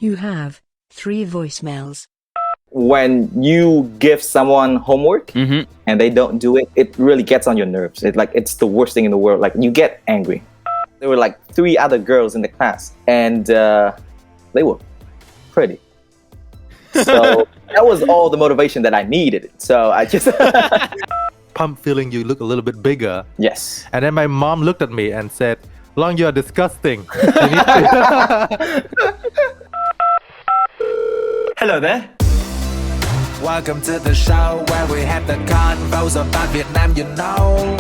You have 3 voicemails. When you give someone homework and they don't do it, it really gets on your nerves. It's the worst thing in the world. Like, you get angry. There were like 3 other girls in the class, and they were pretty. So that was all the motivation that I needed. So I just Pump feeling you look a little bit bigger. yes. And then my mom looked at me and said, Long, you're disgusting. You need to-" Hello there. Welcome to the show where we have the convos about Vietnam, you know.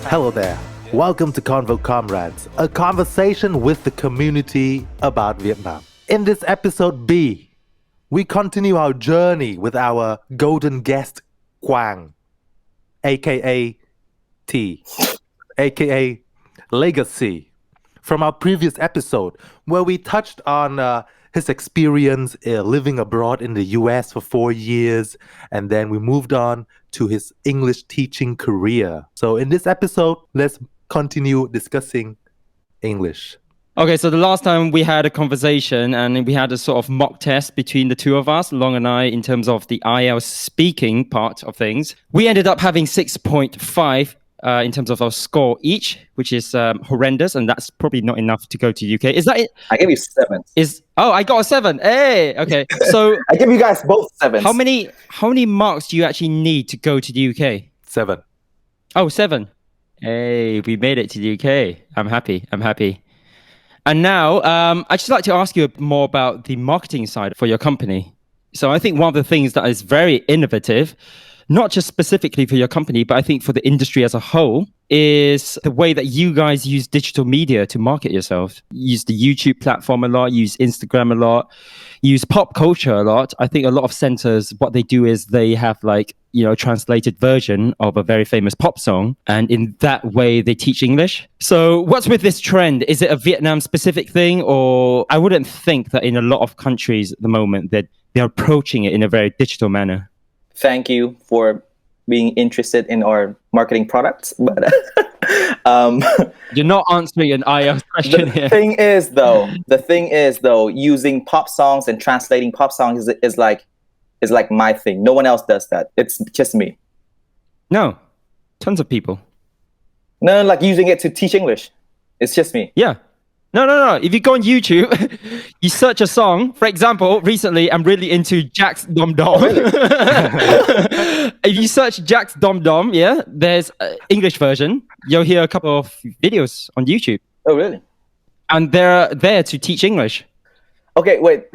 Hello there. Welcome to Convo Comrades, a conversation with the community about Vietnam. In this episode B, we continue our journey with our golden guest, Quang, aka T, aka Legacy, from our previous episode where we touched on his experience living abroad in the US for 4 years, and then we moved on to his English teaching career. So in this episode, let's continue discussing English. Okay, so the last time we had a conversation and we had a sort of mock test between the two of us, Long and I, in terms of the IELTS speaking part of things. We ended up having 6.5 in terms of our score each, which is horrendous, and that's probably not enough to go to UK. Is that it? I gave you 7. I got a 7. Hey, okay. So I give you guys both 7s. how many marks do you actually need to go to the UK? 7. Oh, 7. Hey, we made it to the UK. I'm happy. And now, I'd just like to ask you more about the marketing side for your company. So I think one of the things that is very innovative, not just specifically for your company, but I think for the industry as a whole, is the way that you guys use digital media to market yourselves. Use the YouTube platform a lot, use Instagram a lot, use pop culture a lot. I think a lot of centers, what they do is they have a translated version of a very famous pop song, and in that way they teach English. So what's with this trend? Is it a Vietnam specific thing? Or I wouldn't think that in a lot of countries at the moment that they're approaching it in a very digital manner. Thank you for being interested in our marketing products, but You're not answering an IELTS question here. The thing is though, using pop songs and translating pop songs is like my thing. No one else does that. It's just me. No, tons of people. No, like using it to teach English. It's just me. Yeah. No. If you go on YouTube, you search a song. For example, recently I'm really into Jack's Dom Dom. If you search Jack's Dom Dom, yeah, there's an English version. You'll hear a couple of videos on YouTube. Oh, really? And they're there to teach English. Okay, wait.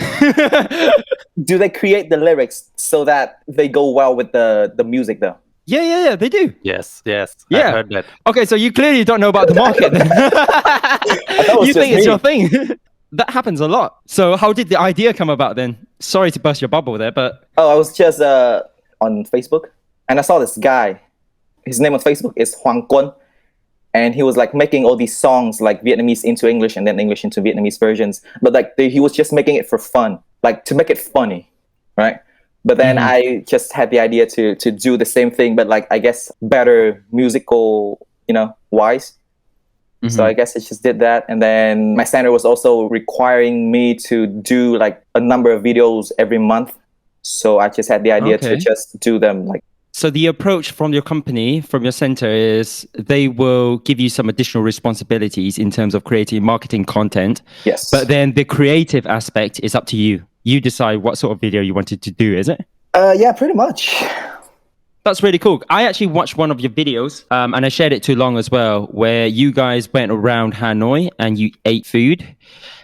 Do they create the lyrics so that they go well with the music though? Yeah, they do. Yes. Yeah. I heard that. Okay, so you clearly don't know about the market then. You think it's your thing. That happens a lot. So how did the idea come about then? Sorry to burst your bubble there, but... Oh, I was just on Facebook, and I saw this guy. His name on Facebook is Quang, and he was like making all these songs like Vietnamese into English and then English into Vietnamese versions. But he was just making it for fun, like to make it funny, right? But then I just had the idea to do the same thing, but I guess better musical, wise. So I guess I just did that. And then my center was also requiring me to do a number of videos every month. So I just had the idea to just do them So the approach from your company, from your center, is they will give you some additional responsibilities in terms of creating marketing content. Yes. But then the creative aspect is up to you. You decide what sort of video you wanted to do, is it? Yeah, pretty much. That's really cool. I actually watched one of your videos and I shared it to Long as well, where you guys went around Hanoi and you ate food.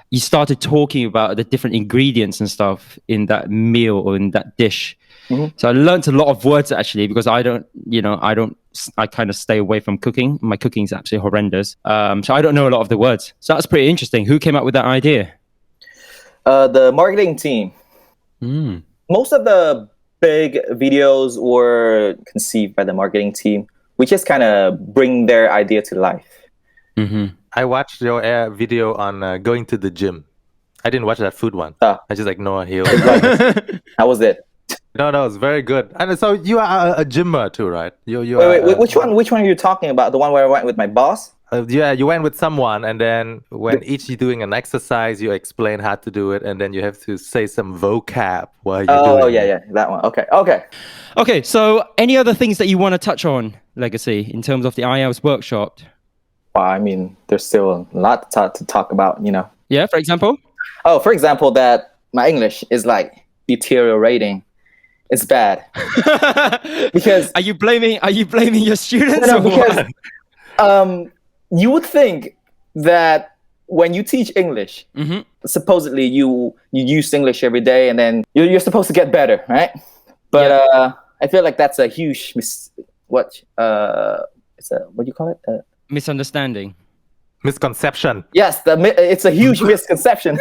You started talking about the different ingredients and stuff in that meal or in that dish. So I learned a lot of words actually, because I kind of stay away from cooking. My cooking is absolutely horrendous. So I don't know a lot of the words. So that's pretty interesting. Who came up with that idea? The marketing team. Most of the big videos were conceived by the marketing team. We just kind of bring their idea to life. I watched your video on going to the gym. I didn't watch that food one. I just Noah Hill. How was it? No, it's very good. And so you are a gymmer too, right? Wait, which one? Which one are you talking about? The one where I went with my boss? Yeah, you went with someone, and then when each you're doing an exercise, you explain how to do it, and then you have to say some vocab while you're doing Oh yeah, it. yeah, that one. Okay. Okay, so any other things that you want to touch on, Legacy, in terms of the IELTS workshop? Well, I mean, there's still a lot to talk about, you know. Yeah, for example? Oh, for example, that my English is like deteriorating. It's bad because Are you blaming your students no, or because what? you would think that when you teach English, supposedly you use English every day, and then you're supposed to get better, right? But I feel like that's a huge what do you call it? Misunderstanding. Misconception. Yes, it's a huge misconception.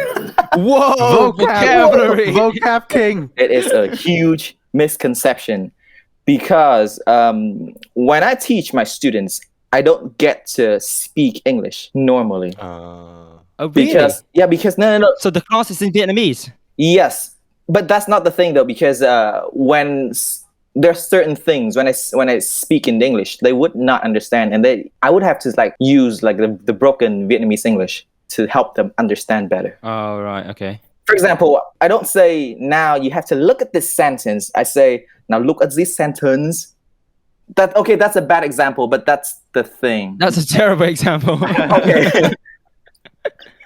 Whoa, vocabulary. Vocab king. It is a huge misconception because when I teach my students, I don't get to speak English normally. Oh, really? Because no. So the class is in Vietnamese? Yes, but that's not the thing though, because when there's certain things when I speak in English, they would not understand, and I would have to like use like the broken Vietnamese English to help them understand better. Oh, right, okay. For example, I don't say now you have to look at this sentence. I say now look at this sentence. That's a bad example, but that's the thing. That's a terrible example. Okay.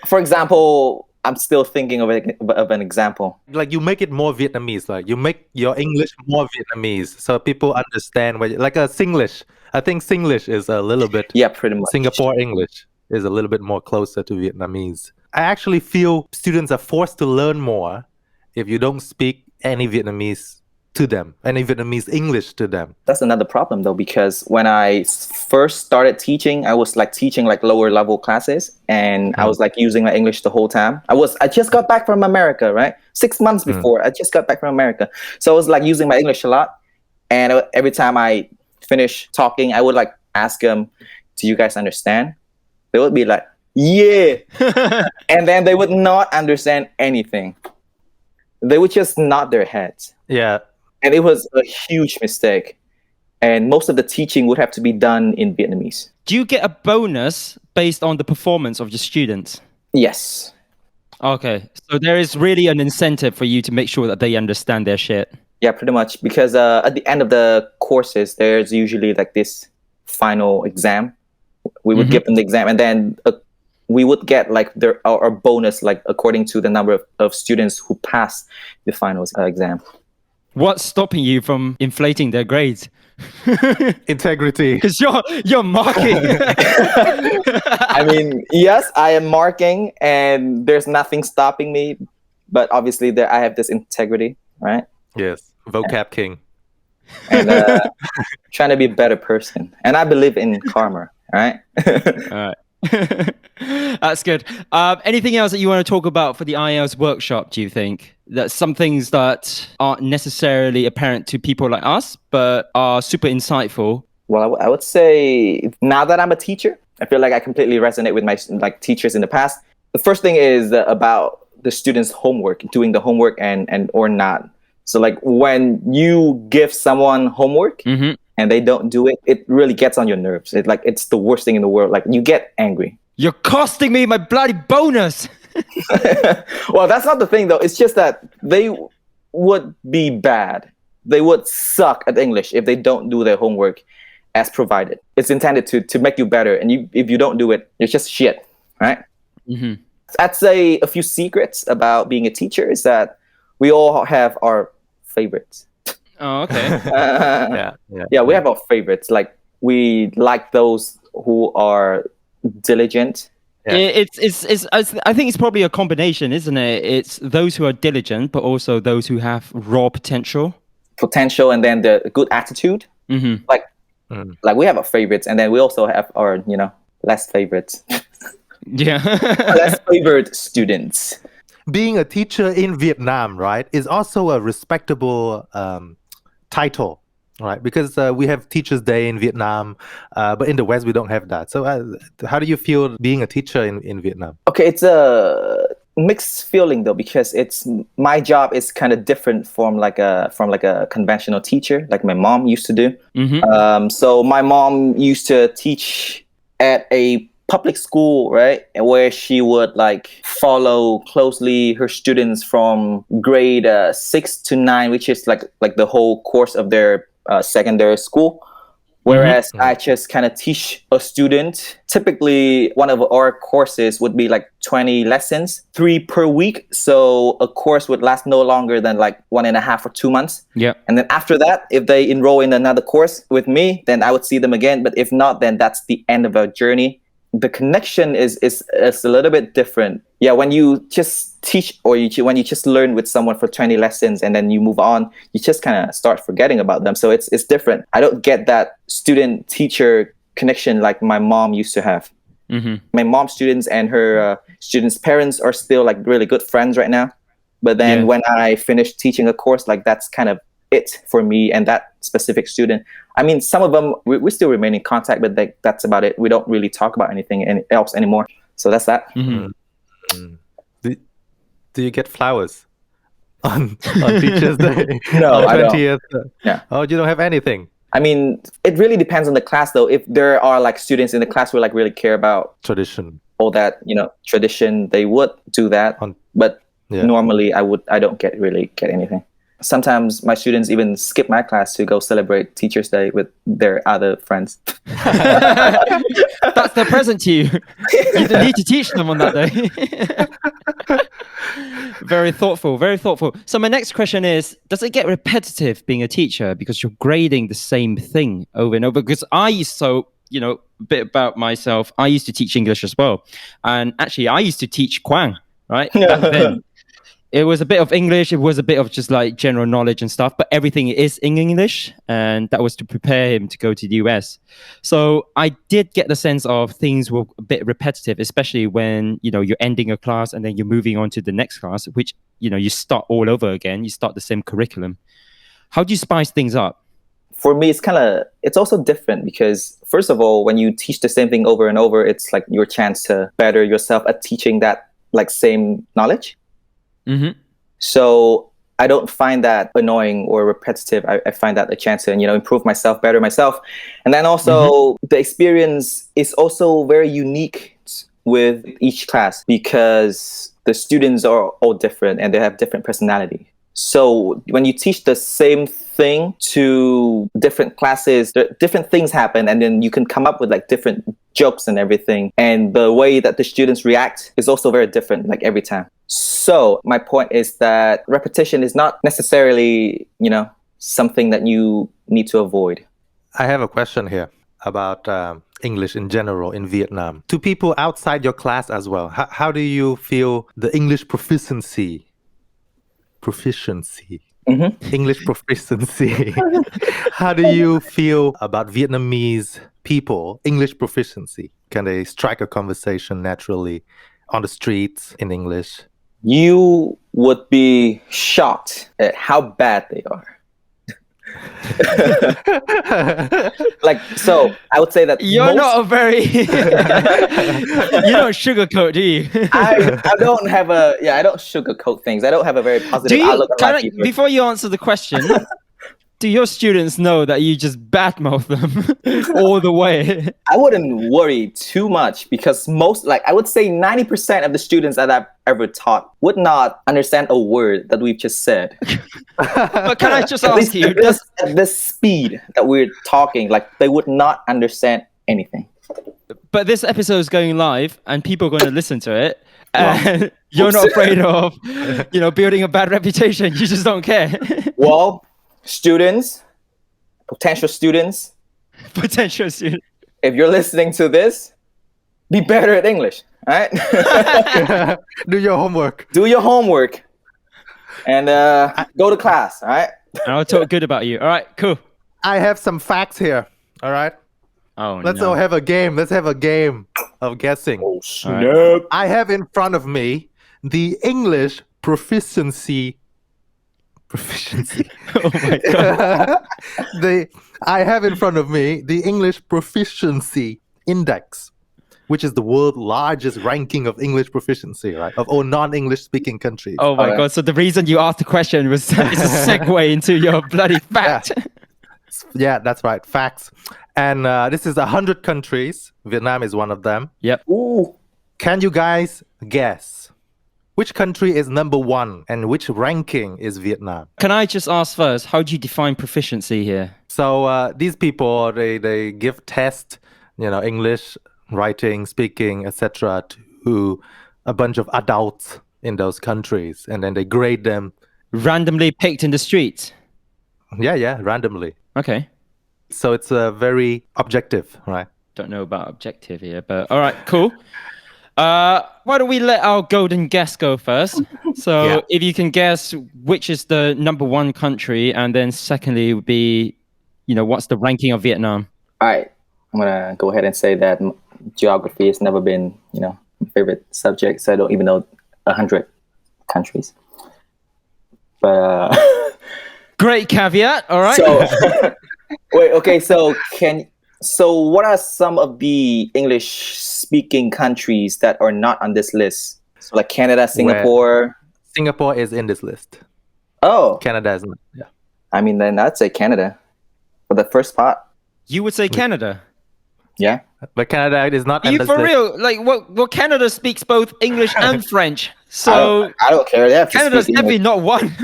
For example, I'm still thinking of an example. Like you make it more Vietnamese. Like you make your English more Vietnamese, so people understand like a Singlish. I think Singlish is a little bit. Yeah, pretty much. Singapore English is a little bit more closer to Vietnamese. I actually feel students are forced to learn more if you don't speak any Vietnamese to them, any Vietnamese English to them. That's another problem though, because when I first started teaching, I was like teaching like lower level classes, and I was like using my English the whole time. I just got back from America, right? 6 months before, I just got back from America. So I was like using my English a lot. And every time I finish talking, I would like ask them, do you guys understand? They would be like, yeah. And then they would not understand anything. They would just nod their heads. Yeah. And it was a huge mistake. And most of the teaching would have to be done in Vietnamese. Do you get a bonus based on the performance of your students? Yes. Okay, so there is really an incentive for you to make sure that they understand their shit. Yeah, pretty much. Because at the end of the courses, there's usually like this final exam. We would give them the exam, and then we would get like our bonus, like according to the number of students who pass the final exam. What's stopping you from inflating their grades? Integrity. Because you're marking. I mean, yes, I am marking, and there's nothing stopping me. But obviously, I have this integrity, right? Yes, vocab king. And trying to be a better person. And I believe in karma, right? All right. That's good. Anything else that you want to talk about for the IELTS workshop, do you think? That some things that aren't necessarily apparent to people like us, but are super insightful? Well, I would say now that I'm a teacher, I feel like I completely resonate with my like teachers in the past. The first thing is about the students' homework, doing the homework and or not. So like when you give someone homework and they don't do it, it really gets on your nerves. It's the worst thing in the world. Like you get angry. You're costing me my bloody bonus. Well, that's not the thing though. It's just that they would be bad. They would suck at English if they don't do their homework as provided. It's intended to make you better. And if you don't do it, you're just shit, right? I'd say a few secrets about being a teacher is that we all have our favorites. Oh, okay. Yeah, we have our favorites. Like we like those who are diligent. Yeah. I think it's probably a combination, isn't it? It's those who are diligent, but also those who have raw potential, and then the good attitude. Like we have our favorites, and then we also have our less favorites. Yeah. Less favored students. Being a teacher in Vietnam, right, is also a respectable title, right? Because we have Teachers' Day in Vietnam, but in the West, we don't have that. So how do you feel being a teacher in Vietnam? Okay, it's a mixed feeling, though, because my job is kind of different from like a conventional teacher, like my mom used to do. So my mom used to teach at a public school, right? And where she would like follow closely her students from grade 6 to 9, which is like the whole course of their secondary school. Whereas I just kind of teach a student. Typically, one of our courses would be like 20 lessons, 3 per week. So a course would last no longer than like 1.5 or 2 months. Yeah. And then after that, if they enroll in another course with me, then I would see them again. But if not, then that's the end of our journey. The connection is a little bit different. Yeah, when you just teach or when you just learn with someone for 20 lessons and then you move on, you just kind of start forgetting about them. So it's different. I don't get that student-teacher connection like my mom used to have. My mom's students and her students' parents are still like really good friends right now. But then when I finish teaching a course, like that's kind of it for me and that specific student. I mean, some of them, we still remain in contact, but that's about it. We don't really talk about anything else anymore. So that's that. Do you get flowers on Teachers' Day? No, on I don't. 20th? Yeah. Oh, you don't have anything? I mean, it really depends on the class, though. If there are like students in the class who like really care about Tradition. all that, tradition, they would do that. But normally, I don't really get anything. Sometimes my students even skip my class to go celebrate Teachers' Day with their other friends. That's their present to you. You don't need to teach them on that day. Very thoughtful, very thoughtful. So my next question is, does it get repetitive being a teacher because you're grading the same thing over and over? Because a bit about myself, I used to teach English as well. And actually, I used to teach Quang, right? Back then. It was a bit of English. It was a bit of just like general knowledge and stuff, but everything is in English. And that was to prepare him to go to the US. So I did get the sense of things were a bit repetitive, especially when, you're ending a class and then you're moving on to the next class, which, you start all over again. You start the same curriculum. How do you spice things up? For me, it's also different because first of all, when you teach the same thing over and over, it's like your chance to better yourself at teaching that like same knowledge. So I don't find that annoying or repetitive. I find that a chance to, improve myself, better myself. And then also the experience is also very unique with each class because the students are all different and they have different personality. So when you teach the same thing to different classes, different things happen, and then you can come up with like different jokes and everything. And the way that the students react is also very different, like every time. So my point is that repetition is not necessarily, something that you need to avoid. I have a question here about English in general in Vietnam. To people outside your class as well, how do you feel the English proficiency? English proficiency. How do you feel about Vietnamese people, English proficiency? Can they strike a conversation naturally on the streets in English? You would be shocked at how bad they are. So I would say that you're not a very you don't sugarcoat, do you? I don't have I don't sugarcoat things. I don't have a very positive outlook on life. Before you answer the question, do your students know that you just badmouth them all the way? I wouldn't worry too much because I would say 90% of the students that I've ever taught would not understand a word that we've just said. But can I just ask you, at the speed that we're talking, like they would not understand anything. But this episode is going live and people are going to listen to it. And you're not afraid of, building a bad reputation. You just don't care. Well, potential students, if you're listening to this, be better at English, all right? Do your homework. And go to class, all right? And I'll talk good about you. All right, cool. I have some facts here, all right? Oh, Let's all have a game. Let's have a game of guessing. Oh, snap. Right. I have in front of me the English proficiency. Oh my God. I have in front of me the English proficiency index, which is the world's largest ranking of English proficiency, right? Of all non-English speaking countries. Oh my God. So the reason you asked the question was it's a segue into your bloody fact. Yeah. Yeah, that's right. Facts. And this is 100 countries. Vietnam is one of them. Yep. Ooh. Can you guys guess which country is number one and which ranking is Vietnam? Can I just ask first, how do you define proficiency here? So these people, they give tests, English, writing, speaking, etc., to a bunch of adults in those countries, and then they grade them. Randomly picked in the streets? Yeah, randomly. Okay. So it's very objective, right? Don't know about objective here, but all right, cool. Why don't we let our golden guess go first? So Yeah. if you can guess which is the number one country, and then secondly would be, what's the ranking of Vietnam? All right. I'm gonna go ahead and say that geography has never been, my favorite subject, so I don't even know 100 countries. But Great caveat. All right. so wait, okay. So what are some of the English-speaking countries that are not on this list? So like Canada, Singapore. Singapore is in this list. Oh, Canada is not. Yeah. I mean, then I'd say Canada for the first part. You would say Canada. Yeah. But Canada is not Are on you this for list. real? Like, well, Canada speaks both English and French. So I don't care. They have to Canada's speak definitely English. not one.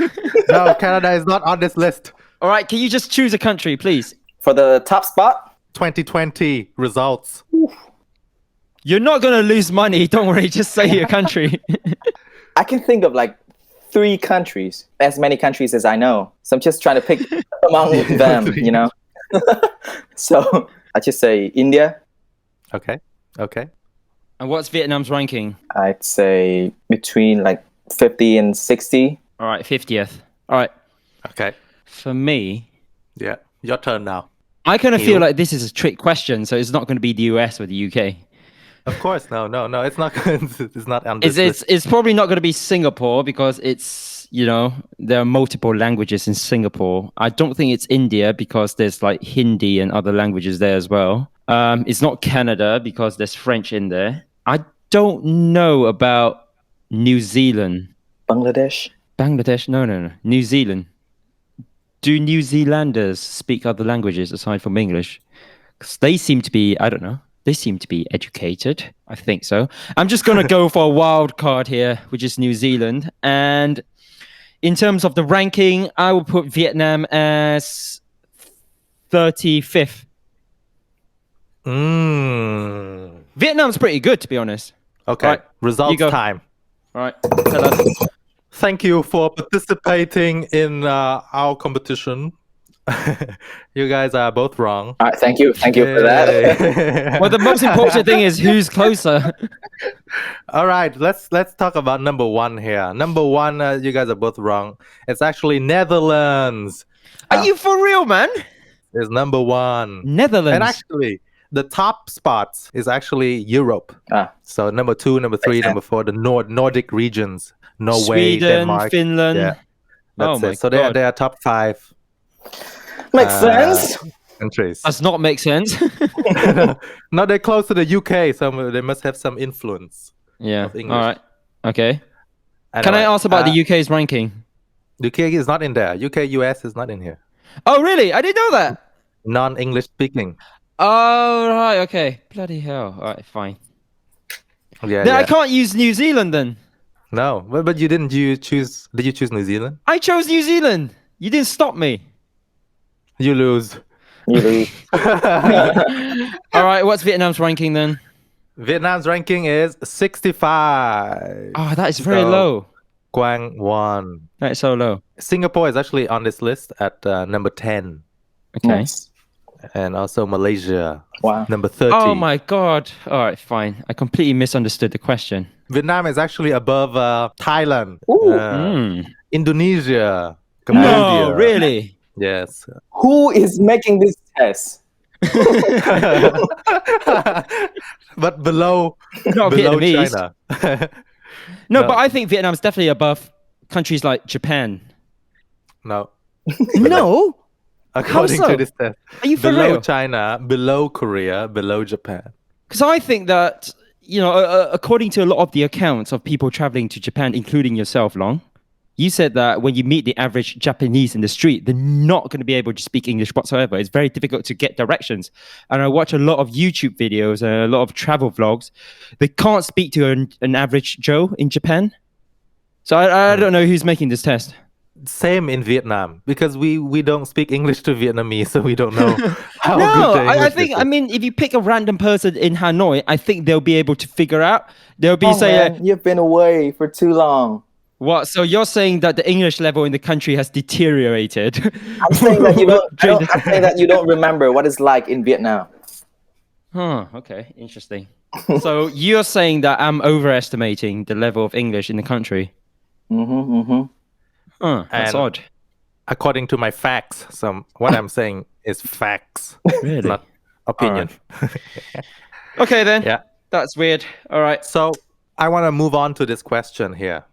No, Canada is not on this list. All right, can you just choose a country, please? For the top spot. 2020 results. You're not going to lose money. Don't worry. Just say your country. I can think of like 3 countries, as many countries as I know. So I'm just trying to pick among them, So I just say India. Okay. And what's Vietnam's ranking? I'd say between like 50 and 60. All right, 50th. All right. Okay. For me, Yeah. Your turn now. I kind of You? feel like this is a trick question. So it's not going to be the US or the UK. Of course, no. It's not. It's not on this list. It's probably not going to be Singapore because it's, there are multiple languages in Singapore. I don't think it's India because there's like Hindi and other languages there as well. It's not Canada because there's French in there. I don't know about New Zealand. Bangladesh. No. New Zealand. Do New Zealanders speak other languages aside from English? Because they seem to be, I don't know, they seem to be educated. I think so. I'm just going to go for a wild card here, which is New Zealand. And in terms of the ranking, I will put Vietnam as 35th. Vietnam's pretty good, to be honest. Okay. Right, you Results go. time. All right, tell us. Thank you for participating in our competition. You guys are both wrong. All right, thank you for that. Yay. Well, the most important thing is who's closer. All right, let's talk about number one here. Number one, you guys are both wrong. It's actually Netherlands. Are you for real, man? Is number one. Netherlands. And actually, the top spots is actually Europe. Ah. So number 2, number 3, number 4, the Nordic regions. Norway, Sweden, Denmark. Finland. Yeah, Oh that's my it. So God. they are top 5 Makes sense. countries. Does not make sense. No, they're close to the UK, so they must have some influence. Yeah. Of English. All right. Okay. Can Anyway, I ask about the UK's ranking? UK is not in there. UK, US is not in here. Oh, really? I didn't know that. Non-English speaking. Oh, right. Okay. Bloody hell. All right. Fine. Yeah, Then I yeah. can't use New Zealand then. No, but you didn't. You choose? Did you choose New Zealand? I chose New Zealand. You didn't stop me. You lose. You lose. All right. What's Vietnam's ranking then? Vietnam's ranking is 65. Oh, that is very So- low. Quang won. That is so low. Singapore is actually on this list at number 10, Okay. Nice. and also Malaysia, Wow. number 30. Oh my God. All right. Fine. I completely misunderstood the question. Vietnam is actually above Thailand, Mm. Indonesia, Cambodia. No, really? Yes. Who is making this test? But below Not Vietnamese. China. No, No. but I think Vietnam's definitely above countries like Japan. No. No? According so? to this test. Are you for Below real? China, below Korea, below Japan. Because I think that, according to a lot of the accounts of people traveling to Japan, including yourself, Long, you said that when you meet the average Japanese in the street, they're not going to be able to speak English whatsoever. It's very difficult to get directions. And I watch a lot of YouTube videos and a lot of travel vlogs. They can't speak to an average Joe in Japan. So I don't know who's making this test. Same in Vietnam, because we don't speak English to Vietnamese, so we don't know how good their I English think, is. I mean, if you pick a random person in Hanoi, I think they'll be able to figure out. They'll be Man, you've been away for too long. what? So you're saying that the English level in the country has deteriorated? I'm saying that you don't. I'm saying that you don't remember what it's like in Vietnam. Huh, okay, interesting. So you're saying that I'm overestimating the level of English in the country? Huh, that's And odd. According to my facts, what I'm saying is facts, Really? not opinion. Okay then. Yeah. That's weird. All right. So I want to move on to this question here,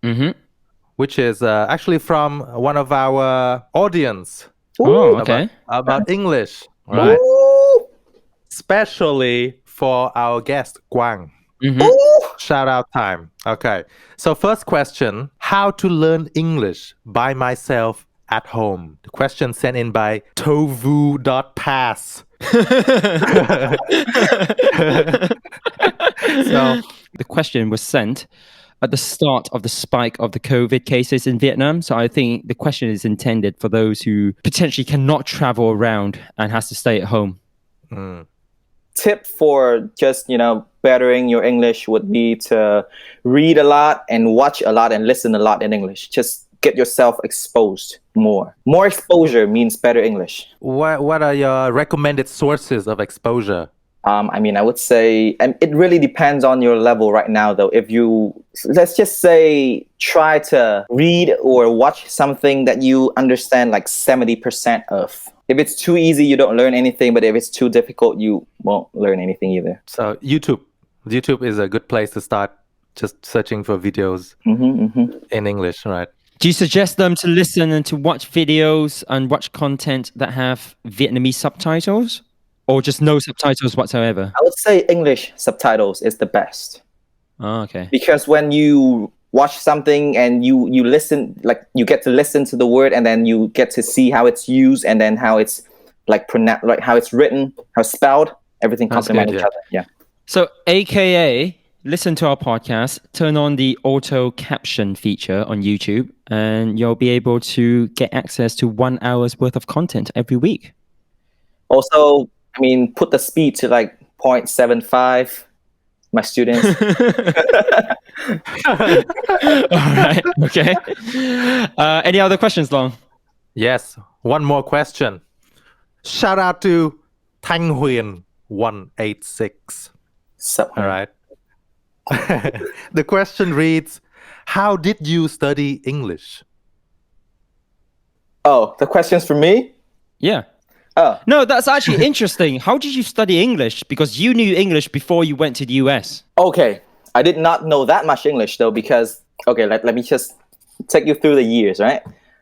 which is actually from one of our audience Oh, okay. about English, right? Ooh, Especially for our guest, Quang. ooh. Shout out time. Okay. So first question, how to learn English by myself at home? The question sent in by tovu.pass. So The question was sent at the start of the spike of the COVID cases in Vietnam. So I think the question is intended for those who potentially cannot travel around and has to stay at home. Tip for just bettering your English would be to read a lot and watch a lot and listen a lot in English. Just get yourself exposed more. More exposure means better English. what are your recommended sources of exposure? I mean, I would say, and it really depends on your level right now, though. If you, let's just say, try to read or watch something that you understand like 70% of. If it's too easy, you don't learn anything. But if it's too difficult, you won't learn anything either. So YouTube is a good place to start, just searching for videos in English, right? Do you suggest them to listen and to watch videos and watch content that have Vietnamese subtitles? Or just no subtitles whatsoever? I would say English subtitles is the best. Oh, okay. Because when you watch something and you listen, like you get to listen to the word and then you get to see how it's used and then how it's like how it's written, how it's spelled, everything complements each other. Yeah. So AKA, listen to our podcast, turn on the auto caption feature on YouTube, and you'll be able to get access to 1 hour's worth of content every week. Also, I mean, put the speed to like 0.75. My students. All right. Okay. Any other questions, Long? Yes. One more question. Shout out to Thanh Huyền 186. So, All right. The question reads, how did you study English? Oh, the question's for me? Yeah. Oh. No, that's actually interesting. How did you study English? Because you knew English before you went to the US. Okay. I did not know that much English though, because, okay, let me just take you through the years, right?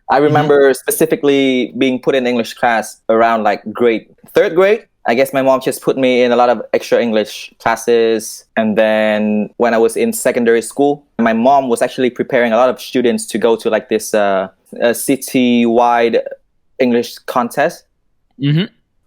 I remember specifically being put in English class around like third grade. I guess my mom just put me in a lot of extra English classes. And then when I was in secondary school, my mom was actually preparing a lot of students to go to like this city-wide English contest.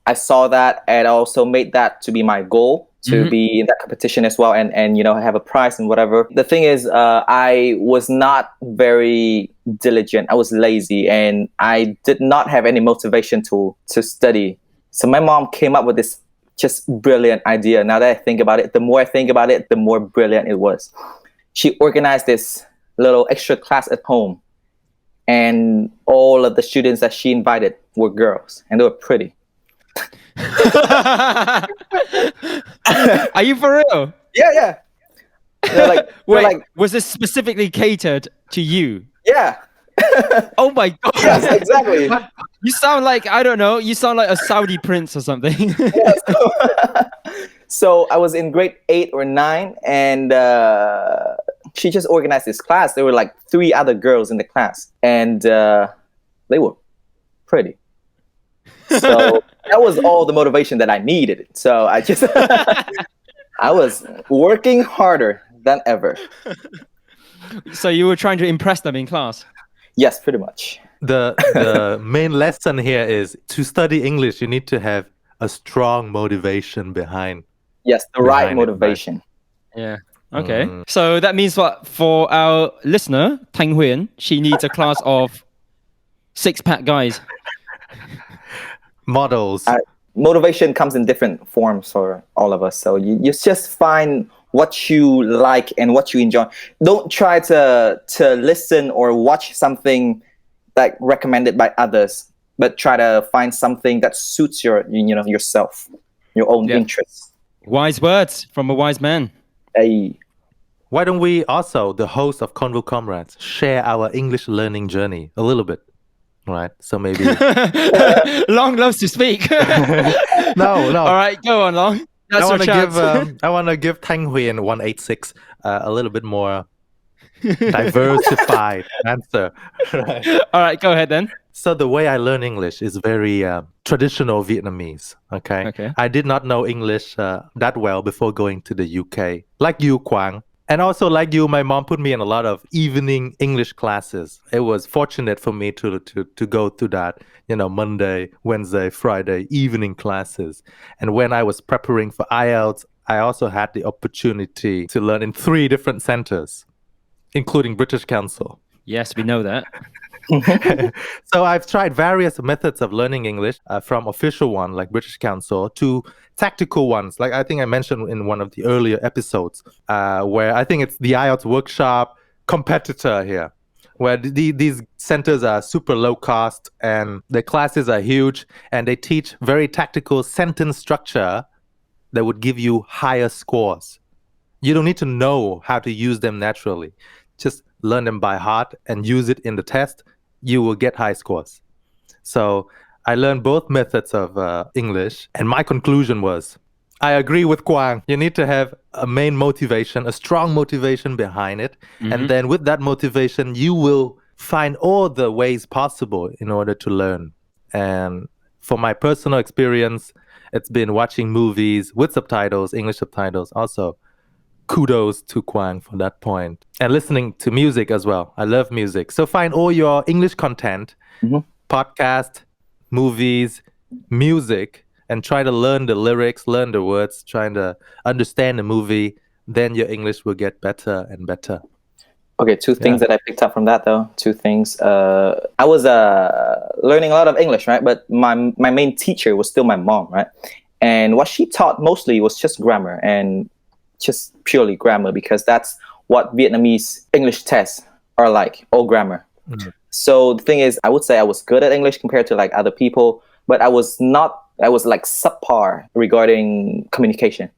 I saw that and also made that to be my goal, to be in that competition as well and have a prize and whatever. The thing is, I was not very diligent. I was lazy and I did not have any motivation to study. So my mom came up with this just brilliant idea. Now that I think about it, the more I think about it, the more brilliant it was. She organized this little extra class at home. And all of the students that she invited were girls, and they were pretty. Are you for real? Yeah. Wait, was this specifically catered to you? Yeah. Oh my God. Yes, exactly. You sound like, I don't know, you sound like a Saudi prince or something. So I was in grade 8 or 9, and she just organized this class. There were like 3 other girls in the class, and they were pretty. So that was all the motivation that I needed. So I just, I was working harder than ever. So you were trying to impress them in class? Yes, pretty much. The main lesson here is to study English, you need to have a strong motivation behind. Yes, the right Behind it, right. motivation. Yeah. Okay. So that means what for our listener, Tang Huyen, she needs a class of six-pack guys. Models. Motivation comes in different forms for all of us. So you just find what you like and what you enjoy. Don't try to listen or watch something like recommended by others, but try to find something that suits yourself, your own interests. Wise words from a wise man. Hey. Why don't we also, the host of Convo Comrades, share our English learning journey a little bit? Right. So maybe Long loves to speak. no. All right, go on, Long. That's your chance. I want to give Tang Huyen 186 a little bit more diversified answer. Right. All right, go ahead then. So the way I learn English is very traditional Vietnamese. Okay. I did not know English that well before going to the UK. Like you, Quang. And also like you, my mom put me in a lot of evening English classes. It was fortunate for me to go through that, Monday, Wednesday, Friday, evening classes. And when I was preparing for IELTS, I also had the opportunity to learn in 3 different centers, including British Council. Yes, we know that. So I've tried various methods of learning English, from official one like British Council to tactical ones, like I think I mentioned in one of the earlier episodes, where I think it's the IELTS workshop competitor here, where these centers are super low cost and the classes are huge and they teach very tactical sentence structure that would give you higher scores. You don't need to know how to use them naturally. Just learn them by heart and use it in the test. You will get high scores. So I learned both methods of English, and my conclusion was, I agree with Quang. You need to have a main motivation, a strong motivation behind it. And then with that motivation, you will find all the ways possible in order to learn. And for my personal experience, it's been watching movies with subtitles, English subtitles also. Kudos to Quang for that point. And listening to music as well. I love music. So find all your English content, podcast, movies, music, and try to learn the lyrics, learn the words, trying to understand the movie. Then your English will get better and better. Okay, 2 things that I picked up from that though. 2 things. I was learning a lot of English, right? But my main teacher was still my mom, right? And what she taught mostly was just grammar and just purely grammar, because that's what Vietnamese English tests are like, all grammar. So the thing is, I would say I was good at English compared to like other people, but I was like subpar regarding communication,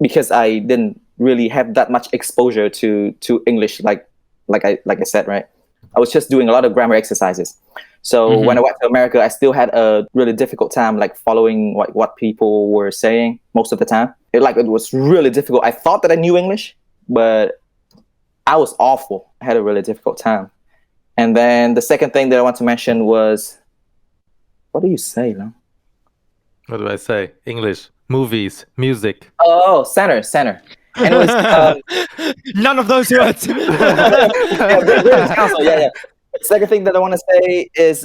because I didn't really have that much exposure to English like I said, right? I was just doing a lot of grammar exercises. So when I went to America, I still had a really difficult time like following what people were saying most of the time. It was really difficult. I thought that I knew English, but I was awful. I had a really difficult time. And then the second thing that I want to mention was, what do you say, no? What do I say? English, movies, music. Oh, center. Anyways, None of those words. British Council, yeah. Second thing that I want to say is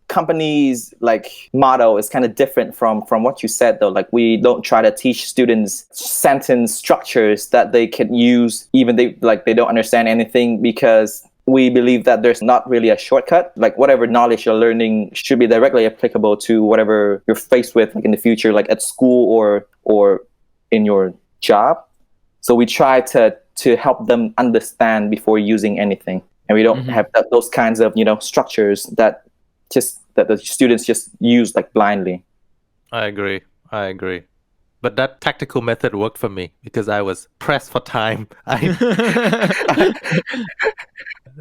companies' like motto is kind of different from what you said though. Like, we don't try to teach students sentence structures that they can use even they don't understand anything, because we believe that there's not really a shortcut. Like, whatever knowledge you're learning should be directly applicable to whatever you're faced with, like in the future, like at school or in your job. So we try to help them understand before using anything. And we don't have those kinds of, structures that the students just use like blindly. I agree. But that tactical method worked for me because I was pressed for time.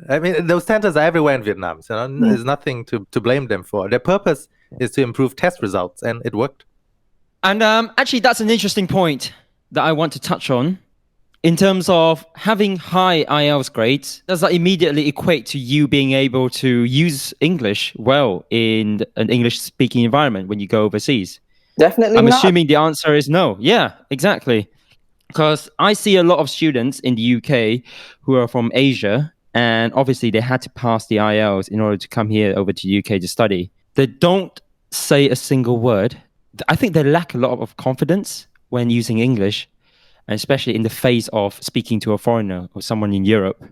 I mean, those centers are everywhere in Vietnam. So there's nothing to blame them for. Their purpose is to improve test results, and it worked. And actually, that's an interesting point that I want to touch on. In terms of having high IELTS grades, does that immediately equate to you being able to use English well in an English-speaking environment when you go overseas? Definitely I'm not. assuming the answer is no. Yeah, exactly. Because I see a lot of students in the UK who are from Asia, And obviously, they had to pass the IELTS in order to come here over to UK to study. They don't say a single word. I think they lack a lot of confidence when using English, and especially in the face of speaking to a foreigner or someone in Europe.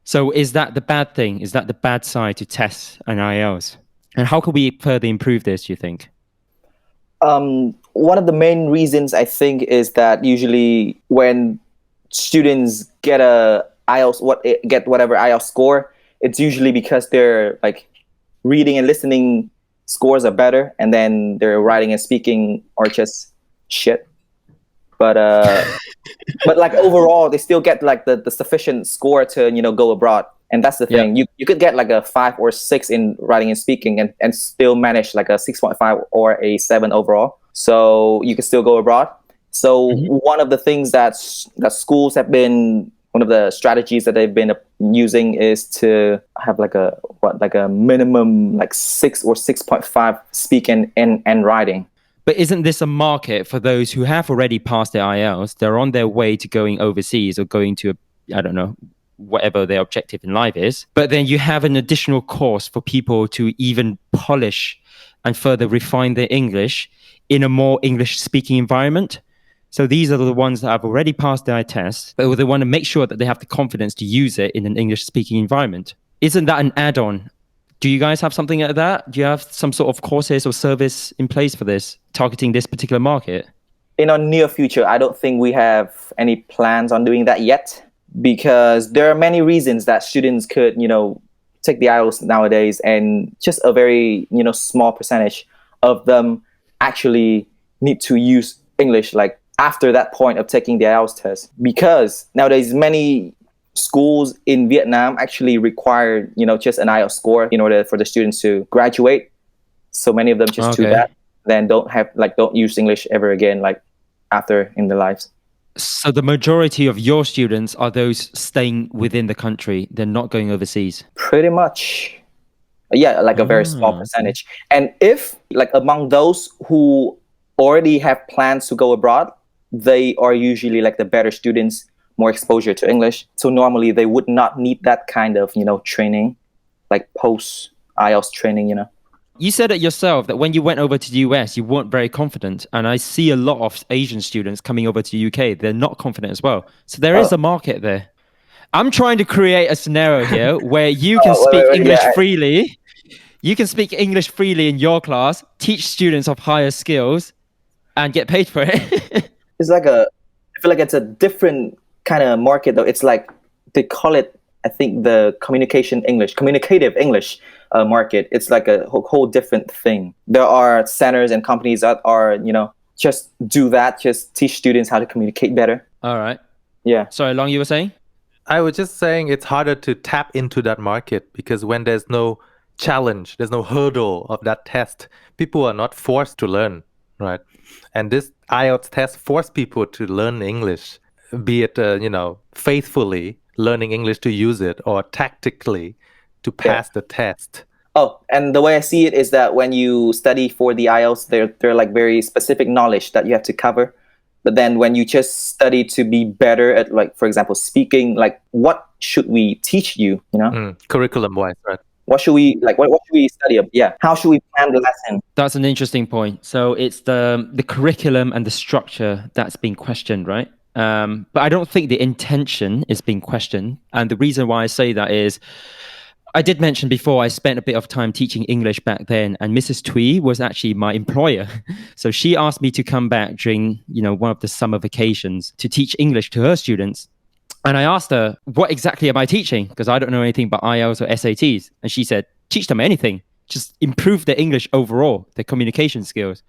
So is that the bad thing? Is that the bad side to tests and IELTS? And how can we further improve this, do you think? One of the main reasons I think is that usually when students get whatever IELTS score, it's usually because their like reading and listening scores are better, and then their writing and speaking are just shit. But but like overall, they still get like the sufficient score to go abroad. And that's the thing. Yeah. You could get like a 5 or 6 in writing and speaking and still manage like a 6.5 or a 7 overall. So you can still go abroad. So one of the things that schools have been, one of the strategies that they've been using is to have like a minimum like 6 or 6.5 speaking and writing. But isn't this a market for those who have already passed their IELTS? They're on their way to going overseas or going to, I don't know, whatever their objective in life is. But then you have an additional course for people to even polish and further refine their English in a more English-speaking environment. So these are the ones that have already passed their test, but they want to make sure that they have the confidence to use it in an English-speaking environment. Isn't that an add-on? Do you guys have something like that? Do you have some sort of courses or service in place for this, targeting this particular market? In our near future, I don't think we have any plans on doing that yet, because there are many reasons that students could, take the IELTS nowadays, and just a very, small percentage of them actually need to use English like after that point of taking the IELTS test. Because nowadays many schools in Vietnam actually require, just an IELTS score in order for the students to graduate. So many of them just do that, then don't use English ever again, like after in their lives. So the majority of your students are those staying within the country. They're not going overseas. Pretty much. Yeah, like a very small percentage. And if like among those who already have plans to go abroad, they are usually like the better students, more exposure to English. So normally they would not need that kind of, training, like post IELTS training, You said it yourself that when you went over to the US, you weren't very confident. And I see a lot of Asian students coming over to the UK. They're not confident as well. So there is a market there. I'm trying to create a scenario here where you can speak English freely. You can speak English freely in your class, teach students of higher skills, and get paid for it. It's like I feel like it's a different kind of market though. It's like, they call it, I think, the communicative English market. It's like a whole different thing. There are centers and companies that are, just do that, just teach students how to communicate better. All right. Yeah. Sorry, Long, you were saying? I was just saying it's harder to tap into that market because when there's no challenge, there's no hurdle of that test, people are not forced to learn, right? And this IELTS test forced people to learn English, be it, faithfully learning English to use it or tactically to pass the test. Oh, and the way I see it is that when you study for the IELTS, they're like very specific knowledge that you have to cover. But then when you just study to be better at, like, for example, speaking, like, what should we teach you, Curriculum-wise, right? What should we, what should we study? Yeah. How should we plan the lesson? That's an interesting point. So it's the curriculum and the structure that's being questioned, right? But I don't think the intention is being questioned. And the reason why I say that is, I did mention before, I spent a bit of time teaching English back then, and Mrs. Twee was actually my employer. So she asked me to come back during, one of the summer vacations to teach English to her students. And I asked her, what exactly am I teaching? Because I don't know anything about IELTS or SATs. And she said, teach them anything. Just improve their English overall, their communication skills.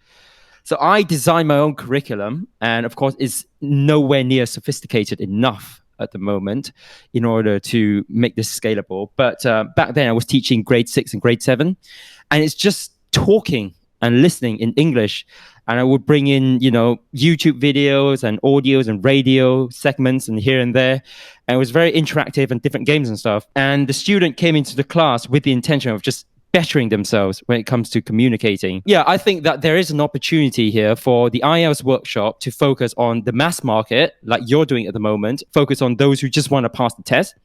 So I designed my own curriculum, and of course, it's nowhere near sophisticated enough at the moment in order to make this scalable. But back then I was teaching grade 6 and grade 7, and it's just talking and listening in English. And I would bring in, YouTube videos and audios and radio segments and here and there. And it was very interactive and different games and stuff. And the student came into the class with the intention of just bettering themselves when it comes to communicating. Yeah, I think that there is an opportunity here for the IELTS workshop to focus on the mass market, like you're doing at the moment, focus on those who just want to pass the test.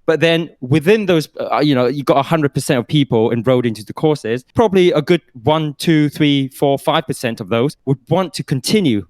But then within those, you've got 100% of people enrolled into the courses. Probably a good 1, 2, 3, 4, 5% of those would want to continue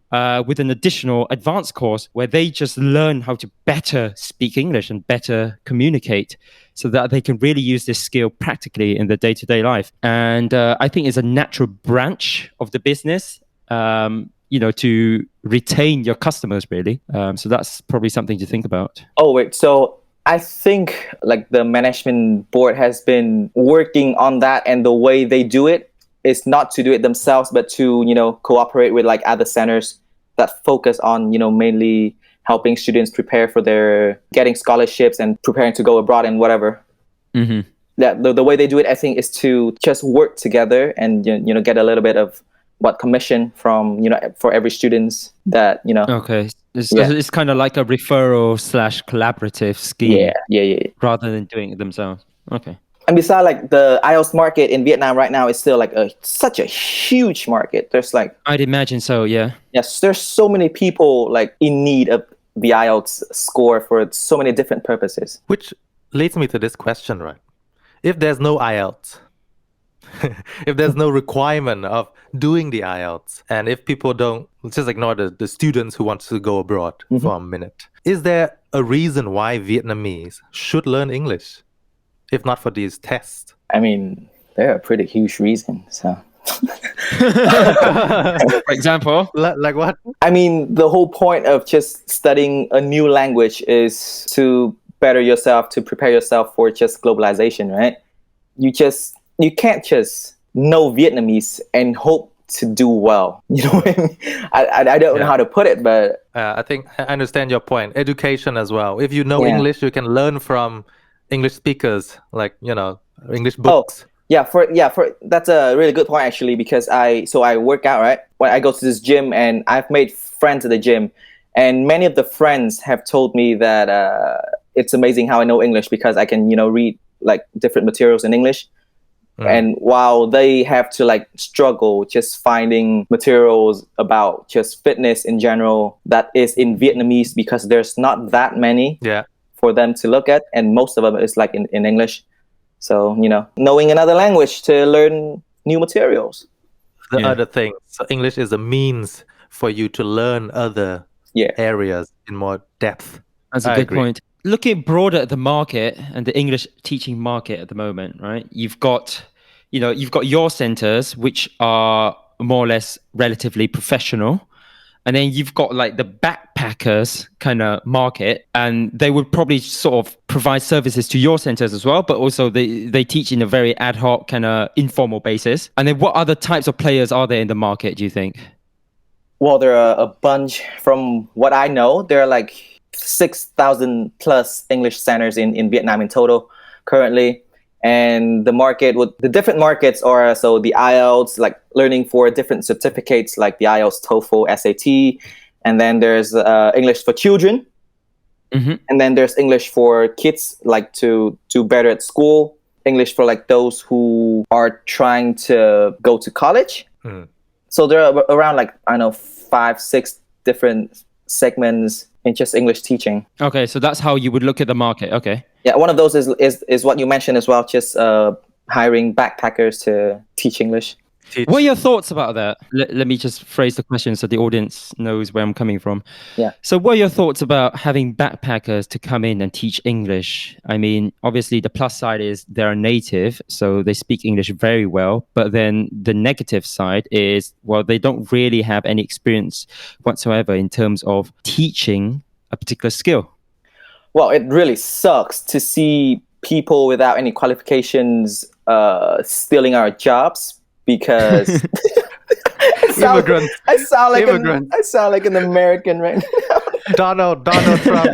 with an additional advanced course where they just learn how to better speak English and better communicate so that they can really use this skill practically in their day-to-day life. And I think it's a natural branch of the business, to retain your customers, really. So that's probably something to think about. Oh, wait. So I think like the management board has been working on that, and the way they do it is not to do it themselves, but to, cooperate with like other centers that focus on, mainly helping students prepare for their getting scholarships and preparing to go abroad and whatever. Mm-hmm. That the way they do it, I think, is to just work together and, get a little bit of commission from, for every students that, Okay. It's kind of like a referral / collaborative scheme. Yeah. Rather than doing it themselves. Okay. And besides, like the IELTS market in Vietnam right now is still like such a huge market. There's like, I'd imagine so, yeah. Yes, there's so many people like in need of the IELTS score for so many different purposes. Which leads me to this question, right? If there's no IELTS, if there's no requirement of doing the IELTS, and if people don't, just ignore the students who want to go abroad for a minute, is there a reason why Vietnamese should learn English, if not for these tests? I mean, there are pretty huge reasons. So. For example? Like what? I mean, the whole point of just studying a new language is to better yourself, to prepare yourself for just globalization, right? You can't just know Vietnamese and hope to do well. You know what I mean? I don't know how to put it, but... I think I understand your point. Education as well. If you know English, you can learn from English speakers, like, English books. For that's a really good point, actually, because I work out, right? When I go to this gym, and I've made friends at the gym, and many of the friends have told me that it's amazing how I know English because I can, read like different materials in English. And while they have to like struggle just finding materials about just fitness in general that is in Vietnamese, because there's not that many for them to look at, and most of them is like in English. So, knowing another language to learn new materials. The other thing, so English is a means for you to learn other areas in more depth. That's a good point. Looking broader at the market and the English teaching market at the moment, right? You've got your centers, which are more or less relatively professional. And then you've got like the backpackers kind of market, and they would probably sort of provide services to your centers as well, but also they teach in a very ad hoc kind of informal basis. And then what other types of players are there in the market, do you think? Well, there are a bunch. From what I know, there are like 6,000 plus English centers in Vietnam in total currently. And the different markets are, so the IELTS, like learning for different certificates like the IELTS, TOEFL, SAT. And then there's English for children. And then there's English for kids, like to do better at school. English for like those who are trying to go to college. So there are around like, 5-6 different segments in just English teaching. Okay, so that's how you would look at the market. Okay. Yeah, one of those is what you mentioned as well, just hiring backpackers to teach English. What are your thoughts about that? Let me just phrase the question so the audience knows where I'm coming from. Yeah. So what are your thoughts about having backpackers to come in and teach English? I mean, obviously the plus side is they're native, so they speak English very well. But then the negative side is, well, they don't really have any experience whatsoever in terms of teaching a particular skill. Well, it really sucks to see people without any qualifications stealing our jobs. Because immigrants. I sound like an American right now. Donald Trump.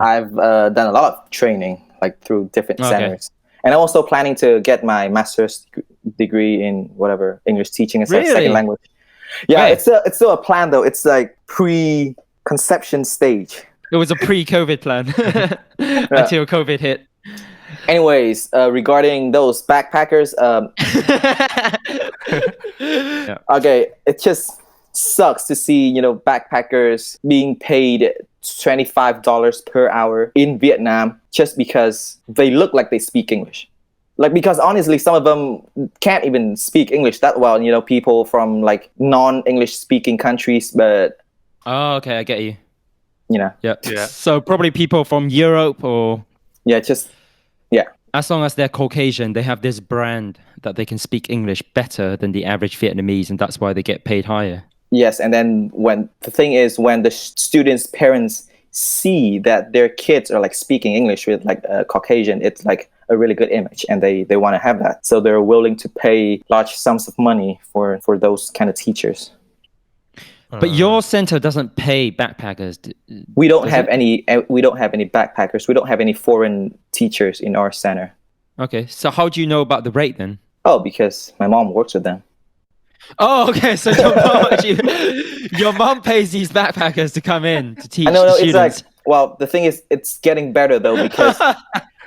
I've done a lot of training, like through different centers, and I'm also planning to get my master's degree in whatever English teaching as a second language. Yeah, it's still a plan though. It's like pre-conception stage. It was a pre-COVID plan until COVID hit. Anyways, regarding those backpackers, Yeah. okay, it just sucks to see, backpackers being paid $25 per hour in Vietnam just because they look like they speak English. Like, because honestly, some of them can't even speak English that well, people from like non-English speaking countries, but Oh, okay, I get you. Yeah. Yeah. So probably people from Europe, or Yeah, as long as they're Caucasian, they have this brand that they can speak English better than the average Vietnamese, and that's why they get paid higher. yes. And then when the students' parents see that their kids are like speaking English with like a Caucasian, it's like a really good image, and they want to have that. So they're willing to pay large sums of money for those kind of teachers. But your center doesn't pay backpackers. We don't have any backpackers. We don't have any foreign teachers in our center. Okay, so how do you know about the rate then? Oh, because my mom works with them. Oh, okay. So your mom pays these backpackers to come in to teach I know, the it's like, students. well, the thing is, it's getting better though, because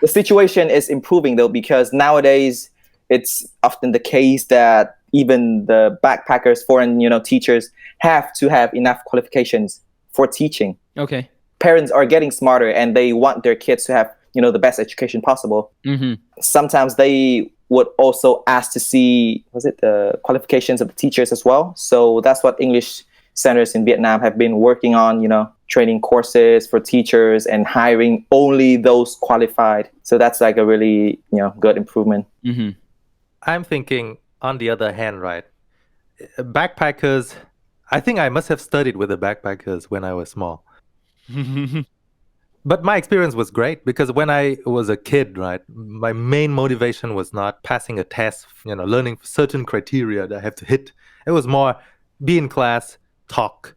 the situation is improving though, because nowadays it's often the case that even the backpackers, foreign, teachers have to have enough qualifications for teaching. Okay. Parents are getting smarter, and they want their kids to have, the best education possible. Mm-hmm. Sometimes they would also ask to see, the qualifications of the teachers as well. So that's what English centers in Vietnam have been working on, training courses for teachers and hiring only those qualified. So that's like a really, good improvement. Mm-hmm. I'm thinking, on the other hand, right, backpackers, I think I must have studied with the backpackers when I was small. But my experience was great, because when I was a kid, right, my main motivation was not passing a test, learning certain criteria that I have to hit. It was more be in class, talk.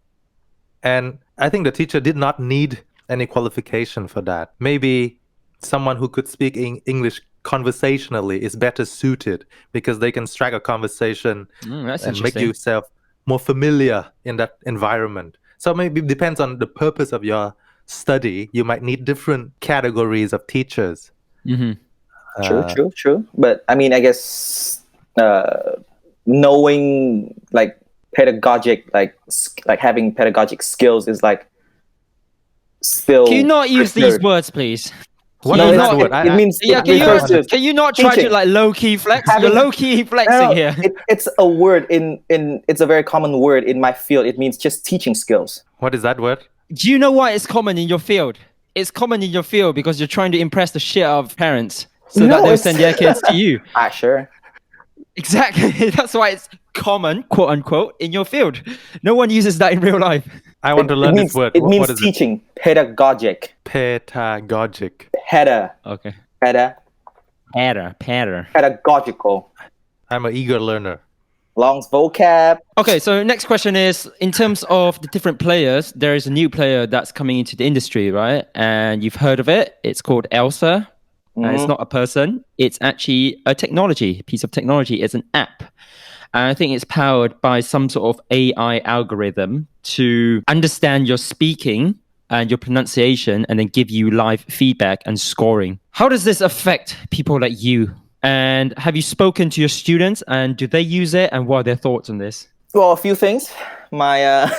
And I think the teacher did not need any qualification for that. Maybe someone who could speak English conversationally is better suited, because they can strike a conversation That's and make interesting. yourself more familiar in that environment. So maybe it depends on the purpose of your study. You might need different categories of teachers. Mm-hmm. True. But I mean, I guess knowing like pedagogic, like having pedagogic skills is like still. Can you not use these preferred. words, please? What No, is it's- that word? it means Yeah, it refers to can you not try to teaching. like low key flex? Having- You're low key flexing No, here. it's a word in it's a very common word in my field. It means just teaching skills. What is that word? Do you know why it's common in your field? It's common in your field because you're trying to impress the shit out of parents so No, that they'll it's- send their kids to you. Sure. Exactly. That's why it's common, quote unquote, in your field. No one uses that in real life. I want to learn this word. It What means is teaching. Pedagogic. Pedagogic. Okay. Patter. Pedagogical. I'm an eager learner. Long vocab. Okay, so next question is, in terms of the different players, there is a new player that's coming into the industry, right? And you've heard of it. It's called Elsa. And it's not a person. It's actually a piece of technology. It's an app. And I think it's powered by some sort of AI algorithm to understand your speaking and your pronunciation and then give you live feedback and scoring. How does this affect people like you? And have you spoken to your students, and do they use it, and what are their thoughts on this? Well, a few things. My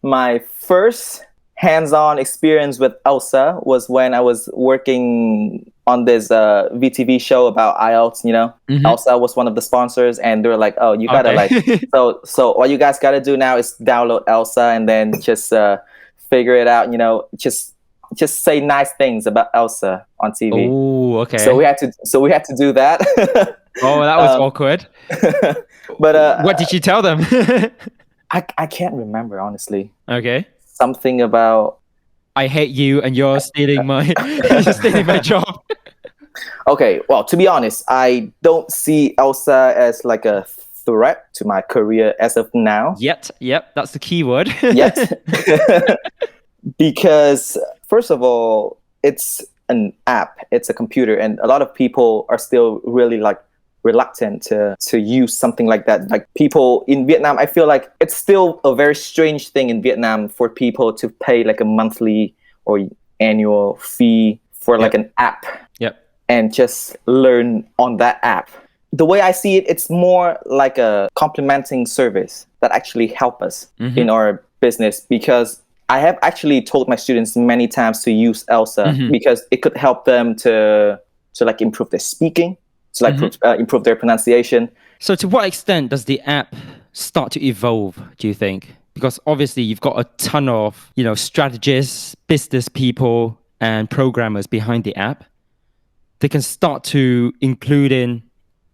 my first hands-on experience with Elsa was when I was working on this VTV show about IELTS. Elsa was one of the sponsors, and they were like, "Oh, you gotta Okay. so what you guys gotta do now is download Elsa and then just figure it out. Just say nice things about Elsa on TV." Oh, okay. So we had to do that. Oh, that was awkward. But What did you tell them? I can't remember, honestly. Okay. Something about, I hate you, and you're stealing my job. okay, well, to be honest, I don't see Elsa as like a threat to my career as of now. Yet, yep, that's the key word. Yet. Because first of all, it's an app, it's a computer, and a lot of people are still really like reluctant to use something like that. Like people in Vietnam, I feel like it's still a very strange thing in Vietnam for people to pay like a monthly or annual fee for like an app. Yep. and just learn on that app. The way I see it, it's more like a complementing service that actually help us in our business, because I have actually told my students many times to use Elsa because it could help them to like improve their speaking, to like improve their pronunciation. So to what extent does the app start to evolve, do you think? Because obviously you've got a ton of, strategists, business people, and programmers behind the app. They can start to include in,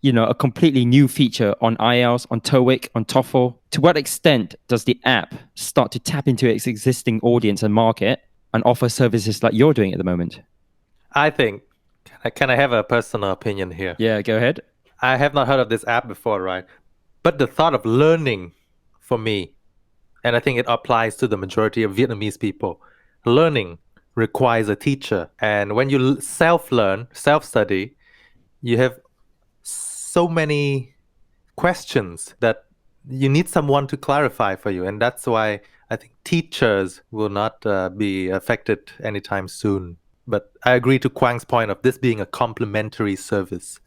a completely new feature on IELTS, on TOEIC, on TOEFL. To what extent does the app start to tap into its existing audience and market and offer services like you're doing at the moment? I think, can I have a personal opinion here? Yeah, go ahead. I have not heard of this app before, right? But the thought of learning for me, and I think it applies to the majority of Vietnamese people, learning requires a teacher. And when you self-learn, self-study, you have so many questions that you need someone to clarify for you. And that's why I think teachers will not be affected anytime soon. But I agree to Quang's point of this being a complementary service,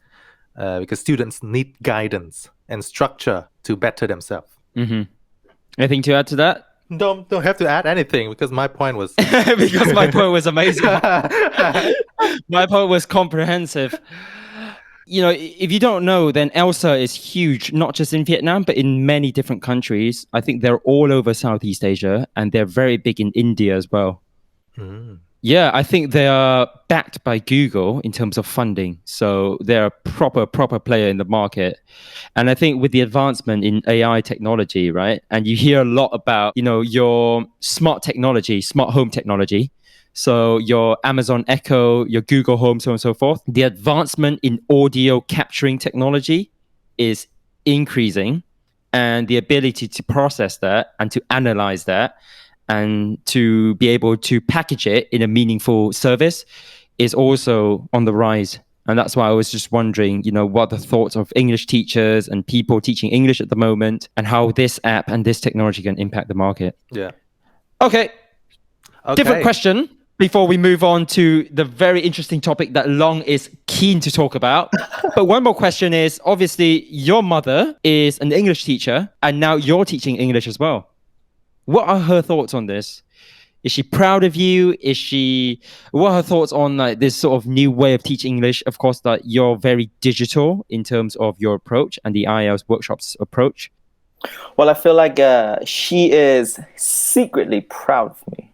because students need guidance and structure to better themselves. Anything to add to that? Don't have to add anything, because my point was because my point was amazing. My point was comprehensive. If you don't know, then Elsa is huge, not just in Vietnam, but in many different countries. I think they're all over Southeast Asia, and they're very big in India as well. Yeah, I think they are backed by Google in terms of funding. So they're a proper player in the market. And I think with the advancement in AI technology, right? And you hear a lot about, your smart technology, smart home technology. So your Amazon Echo, your Google Home, so on and so forth. The advancement in audio capturing technology is increasing, and the ability to process that and to analyze that and to be able to package it in a meaningful service is also on the rise. And that's why I was just wondering, what the thoughts of English teachers and people teaching English at the moment, and how this app and this technology can impact the market. Yeah. Okay. Different question before we move on to the very interesting topic that Long is keen to talk about. But one more question is, obviously, your mother is an English teacher, and now you're teaching English as well. What are her thoughts on this? Is she proud of you? What are her thoughts on this sort of new way of teaching English? Of course, that you're very digital in terms of your approach and the IELTS workshops approach. Well, I feel like she is secretly proud of me.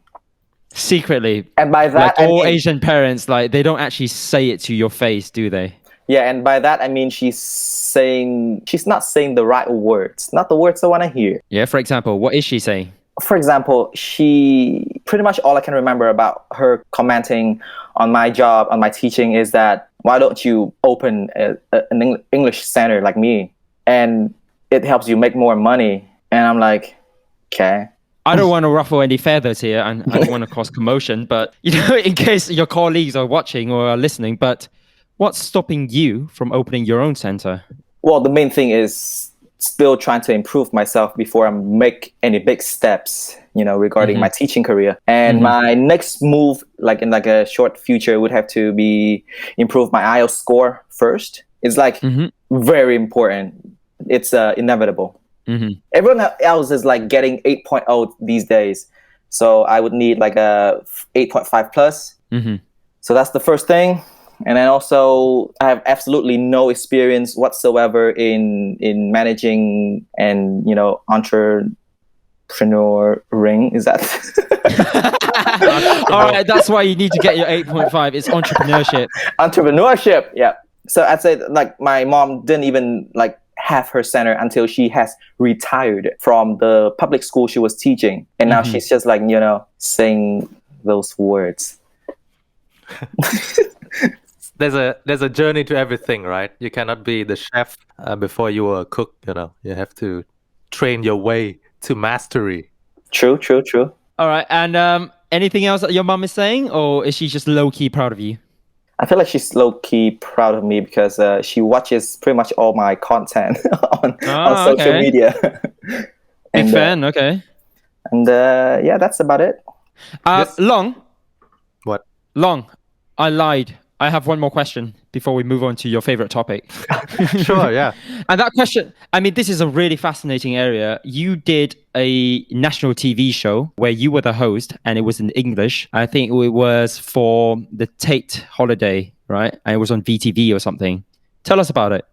Secretly. And by that, like all Asian parents, they don't actually say it to your face, do they? Yeah, and by that I mean she's not saying the right words, not the words I want to hear. Yeah, for example, what is she saying? For example, she pretty much all I can remember about her commenting on my job, on my teaching, is that why don't you open an English center like me, and it helps you make more money. And I'm like, okay. I don't want to ruffle any feathers here, and I don't want to cause commotion, but in case your colleagues are watching or are listening, but what's stopping you from opening your own center? Well, the main thing is still trying to improve myself before I make any big steps, regarding my teaching career. And my next move, in a short future, would have to be improve my IELTS score first. It's very important. It's inevitable. Everyone else is getting 8.0 these days. So I would need a 8.5 plus. So that's the first thing. And then also I have absolutely no experience whatsoever in managing and, entrepreneuring. Is that? All right. That's why you need to get your 8.5. It's entrepreneurship. Entrepreneurship. Yeah. So I'd say my mom didn't even have her center until she has retired from the public school she was teaching. And now she's just saying those words. There's a journey to everything, right? You cannot be the chef before you are a cook. You have to train your way to mastery. True. All right. And anything else that your mom is saying, or is she just low-key proud of you? I feel like she's low-key proud of me because she watches pretty much all my content on social media. Big fan, okay. And yeah, that's about it. Long. What? Long. I lied. I have one more question before we move on to your favorite topic. Sure, yeah. And that question, I mean, this is a really fascinating area. You did a national TV show where you were the host and it was in English. I think it was for the Tate holiday, right? And it was on VTV or something. Tell us about it.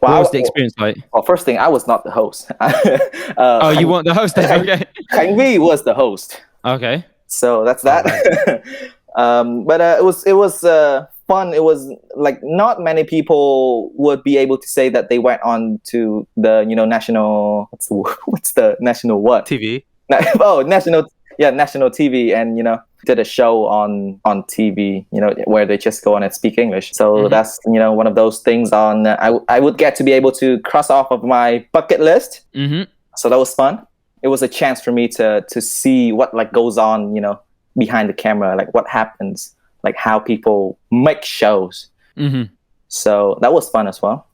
Well, What was the experience like? Well, first thing, I was not the host. Oh, you weren't the host then? Okay. Quang was the host. Okay. So that's that. But it was fun. It was like not many people would be able to say that they went on to the national what's the national what TV. national TV, and did a show on TV, where they just go on and speak English. So that's one of those things on I would get to be able to cross off of my bucket list. So that was fun. It was a chance for me to see what like goes on, behind the camera, like what happens, like how people make shows. So that was fun as well.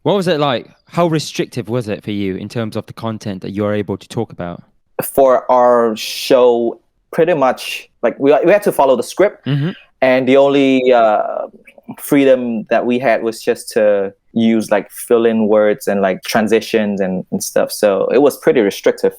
What was it like? How restrictive was it for you in terms of the content that you're able to talk about? For our show, pretty much like we had to follow the script, and the only freedom that we had was just to use like fill-in words and like transitions and stuff. So it was pretty restrictive.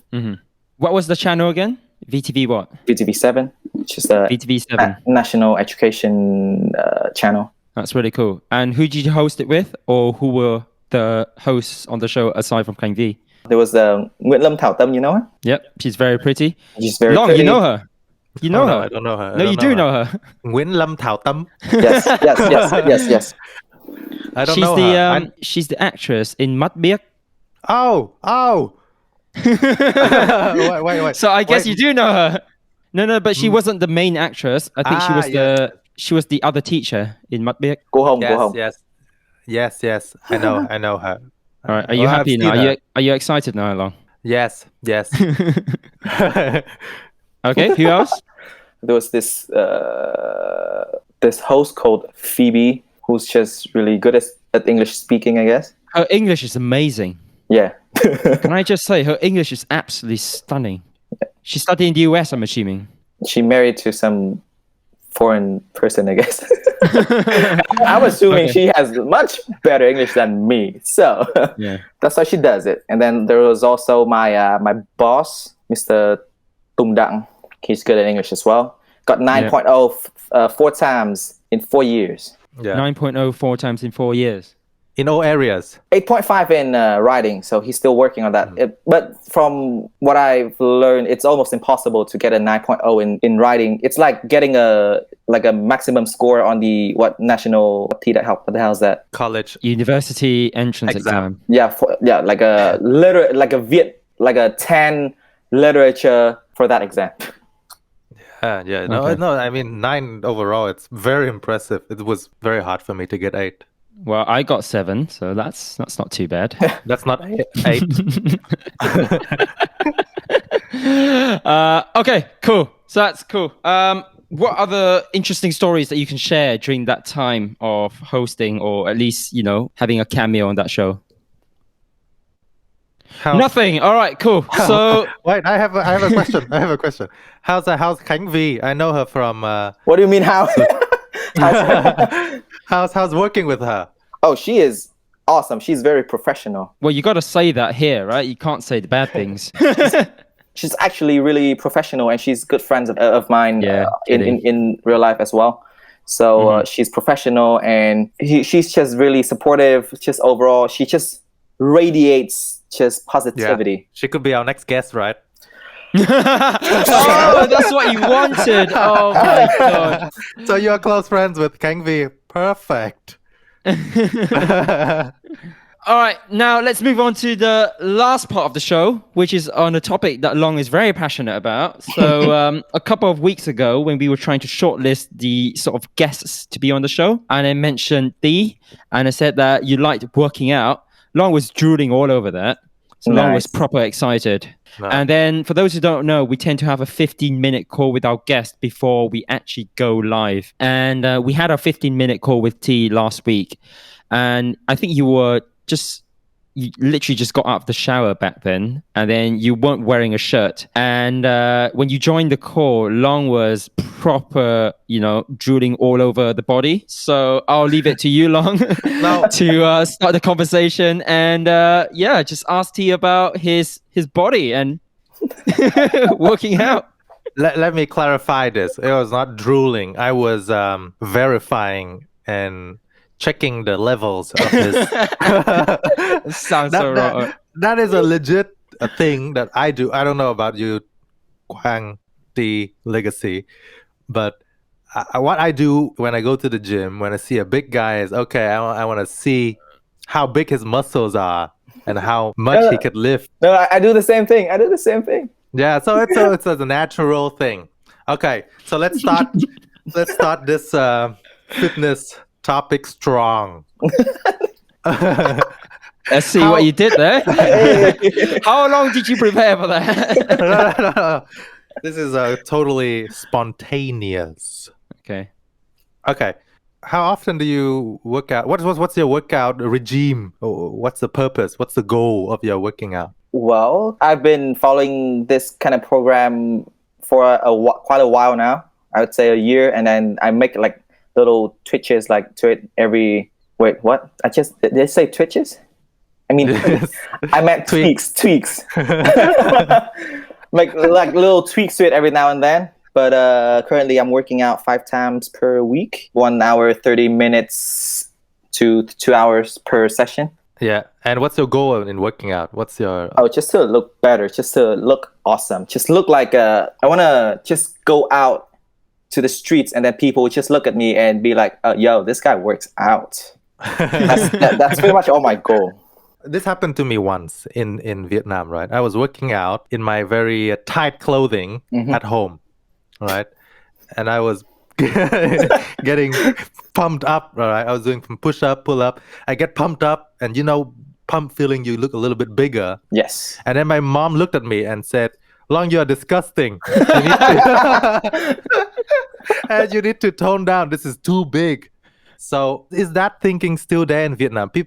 What was the channel again? VTV what? VTV7, which is a VTV7 national education channel. That's really cool. And who did you host it with, or who were the hosts on the show aside from Quang V? There was Nguyễn Lâm Thảo Tâm, you know her? Yep, she's very pretty. She's very Long, pretty. you know her? You know No, her? I don't know her. No, you do know her. Nguyễn Lâm Thảo Tâm. Yes. I don't She's know her. she's the actress in Mắt Biếc. Oh. wait. So I guess you do know her. No, but she wasn't the main actress. I think she was the other teacher in Mắt Biếc. Go home. Yes. I know her. All right, are you happy now? Are you excited now, Long? Yes. Okay, who else? There was this host called Phoebe, who's just really good at English speaking, I guess. Her English is amazing. Yeah. Can I just say, her English is absolutely stunning. She studied in the US, I'm assuming. She married to some foreign person, I guess. I'm assuming she has much better English than me. So that's how she does it. And then there was also my boss, Mr. Tung Dang. He's good at English as well. Got 9.0 4 times in 4 years. Yeah. 9.0 4 times in 4 years. In all areas. 8.5 in writing, so he's still working on that. But from what I've learned, it's almost impossible to get a 9.0 in writing. It's like getting a maximum score on the national what the hell is that? College. University entrance exam. Yeah, like a 10 literature for that exam. Yeah. Okay. No, I mean 9 overall. It's very impressive. It was very hard for me to get 8. Well, I got 7, so that's not too bad. That's not 8. Okay, cool. So that's cool. What other interesting stories that you can share during that time of hosting, or at least having a cameo on that show? Nothing. All right, cool. So wait, I have a question. How's Quang V? I know her from. What do you mean how? How's working with her? Oh, she is awesome. She's very professional. Well, you got to say that here, right? You can't say the bad things. She's actually really professional, and she's good friends of mine in real life as well. So she's professional, and she's just really supportive. Just overall, she just radiates just positivity. Yeah. She could be our next guest, right? Oh, that's what you wanted. Oh my god. So you're close friends with Quang V. Perfect. All right, now let's move on to the last part of the show, which is on a topic that Long is very passionate about. So a couple of weeks ago, when we were trying to shortlist the sort of guests to be on the show, and I mentioned Dee, and I said that you liked working out, Long was drooling all over that. So Long was proper excited. Nice. And then for those who don't know, we tend to have a 15-minute call with our guest before we actually go live. And we had our 15-minute call with T last week. And I think you you literally just got out of the shower back then, and then you weren't wearing a shirt. And when you joined the call, Long was proper, drooling all over the body. So I'll leave it to you, Long, to start the conversation. And just ask T about his body and working out. Let me clarify this. It was not drooling. I was verifying and checking the levels of his. Sounds so wrong. That is a legit thing that I do. I don't know about you, Quang, the legacy, but what I do when I go to the gym, when I see a big guy, is okay. I want to see how big his muscles are and how much he could lift. No, I do the same thing. Yeah, so it's a natural thing. Okay, so let's start. Let's start this fitness topic strong. Let's see what you did there. How long did you prepare for that? No. This is totally spontaneous. Okay. How often do you work out? What's your workout regime? What's the purpose? What's the goal of your working out? Well, I've been following this kind of program for quite a while now. I would say a year, and then I make like little twitches like to it every. Wait, what? Did I say twitches? I mean, I meant tweaks. like little tweaks to it every now and then. But currently, I'm working out 5 times per week, 1 hour 30 minutes to 2 hours per session. Yeah, and what's your goal in working out? What's your... just to look better, just to look awesome, just look like I want to just go out to the streets and then people would just look at me and be like, yo, this guy works out. That's pretty much all my goal. This happened to me once in Vietnam, right? I was working out in my very tight clothing at home, right? And I was getting pumped up, right? I was doing some push-up, pull-up. I get pumped up, and pump feeling you look a little bit bigger. Yes. And then my mom looked at me and said, Long, you are disgusting. And you need to tone down. This is too big. So is that thinking still there in Vietnam? Is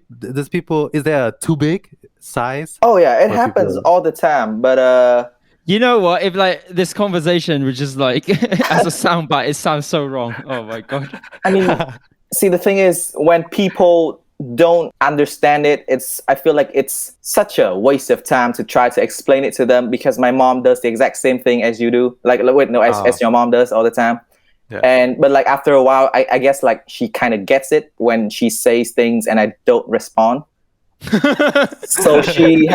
there a too big size? Oh yeah, it happens all the time. But you know what? If like this conversation was just like as a soundbite, it sounds so wrong. Oh my god. I mean, see, the thing is, when people don't understand it, I feel like it's such a waste of time to try to explain it to them, because my mom does the exact same thing as you do. As your mom does all the time. Yeah. But like after a while, I guess like she kind of gets it when she says things and I don't respond. So she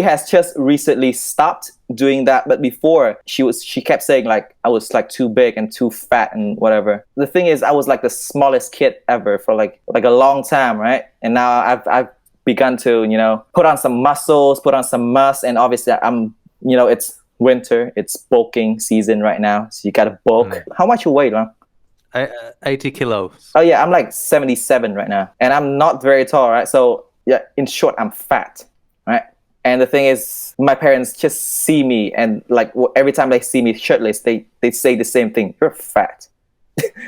has just recently stopped doing that. But before she kept saying like I was like too big and too fat and whatever. The thing is, I was like the smallest kid ever for like a long time, right? And now I've begun to put on some muscles, put on some muscle, and obviously I'm it's winter, it's bulking season right now, so you gotta bulk. How much you weigh, man? 80 kilos. Oh yeah, I'm like 77 right now, and I'm not very tall, right? So yeah, in short, I'm fat, right? And the thing is, my parents just see me, and like every time they see me shirtless, they say the same thing: "You're fat."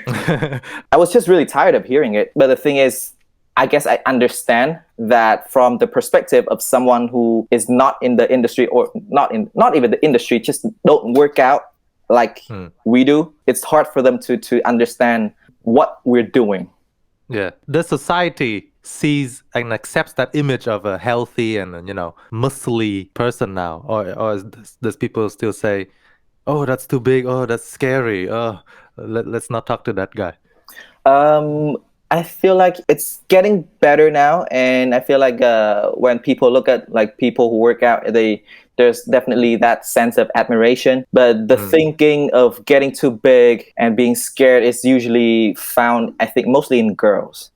I was just really tired of hearing it, but the thing is, I guess I understand that from the perspective of someone who is not in the industry, or not even the industry, just don't work out like we do. It's hard for them to understand what we're doing. Yeah, the society sees and accepts that image of a healthy and muscly person now, or does people still say, "Oh, that's too big. Oh, that's scary. Oh, let's not talk to that guy." I feel like it's getting better now, and I feel like when people look at like people who work out, there's definitely that sense of admiration. But the thinking of getting too big and being scared is usually found, I think, mostly in girls.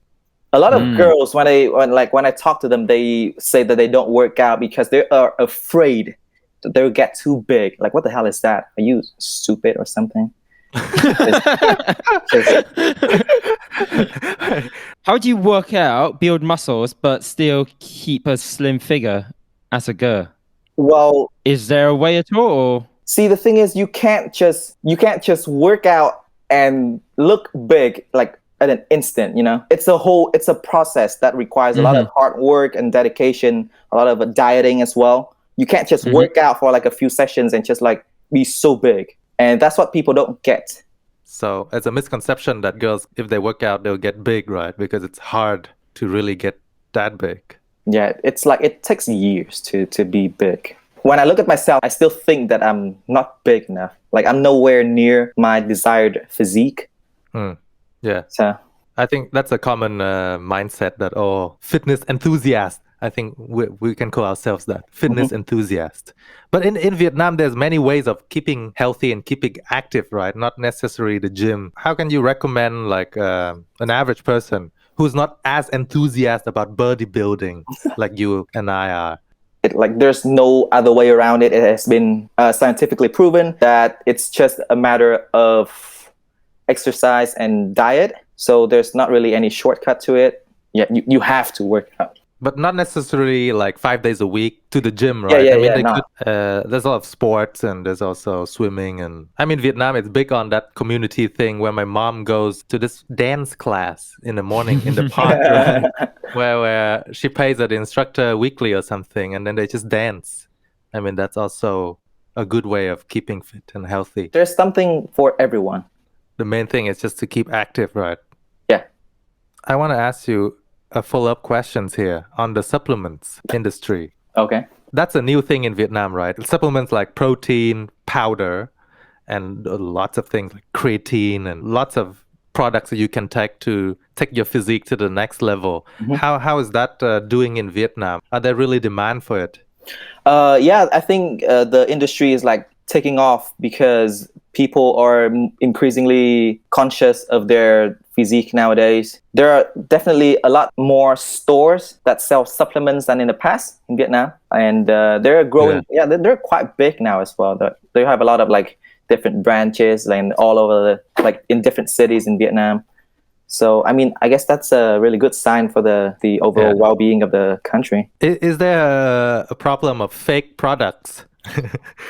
A lot of girls, when I talk to them, they say that they don't work out because they are afraid that they'll get too big. Like, what the hell is that? Are you stupid or something? How do you work out, build muscles, but still keep a slim figure as a girl? Well, is there a way at all? Or? See, the thing is, you can't just work out and look big, like at an instant, you know. It's a process that requires a lot of hard work and dedication, a lot of dieting as well. You can't just work out for like a few sessions and just like be so big. And that's what people don't get. So it's a misconception that girls, if they work out, they'll get big, right? Because it's hard to really get that big. Yeah, it's like it takes years to be big. When I look at myself, I still think that I'm not big enough. Like I'm nowhere near my desired physique. Yeah. So I think that's a common mindset that fitness enthusiast. I think we can call ourselves that, fitness enthusiast. But in Vietnam, there's many ways of keeping healthy and keeping active, right? Not necessarily the gym. How can you recommend like an average person who's not as enthusiastic about bodybuilding like you and I are? There's no other way around it. It has been scientifically proven that it's just a matter of exercise and diet. So there's not really any shortcut to it. Yeah, you have to work out. But not necessarily like 5 days a week to the gym, right? There's a lot of sports and there's also swimming. And I mean, Vietnam is big on that community thing where my mom goes to this dance class in the morning in the park, right? where she pays the instructor weekly or something and then they just dance. I mean, that's also a good way of keeping fit and healthy. There's something for everyone. The main thing is just to keep active, right? Yeah. I want to ask you a follow-up questions here on the supplements industry. Okay. That's a new thing in Vietnam, right? Supplements like protein, powder, and lots of things like creatine and lots of products that you can take to take your physique to the next level. How is that doing in Vietnam? Are there really demand for it? Yeah, I think the industry is like taking off because people are increasingly conscious of their physique nowadays. There are definitely a lot more stores that sell supplements than in the past in Vietnam, and they're growing. Yeah, they're quite big now as well. They have a lot of like different branches and all over like in different cities in Vietnam. So I mean, I guess that's a really good sign for the overall well-being of the country. Is there a problem of fake products?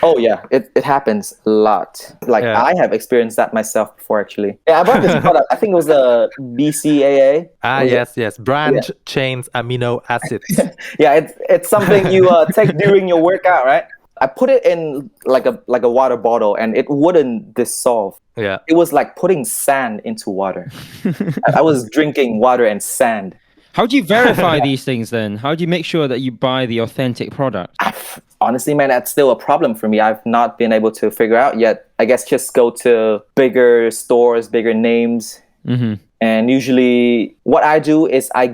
Oh yeah, it happens a lot. Like I have experienced that myself before actually. Yeah, I bought this product. I think it was the BCAA. Yes. Branch chains amino acids. Yeah, it's something you take during your workout, right? I put it in like a water bottle and it wouldn't dissolve. Yeah. It was like putting sand into water. I was drinking water and sand. How do you verify these things then? How do you make sure that you buy the authentic product? Honestly, man, that's still a problem for me. I've not been able to figure out yet. I guess just go to bigger stores, bigger names. And usually what I do is I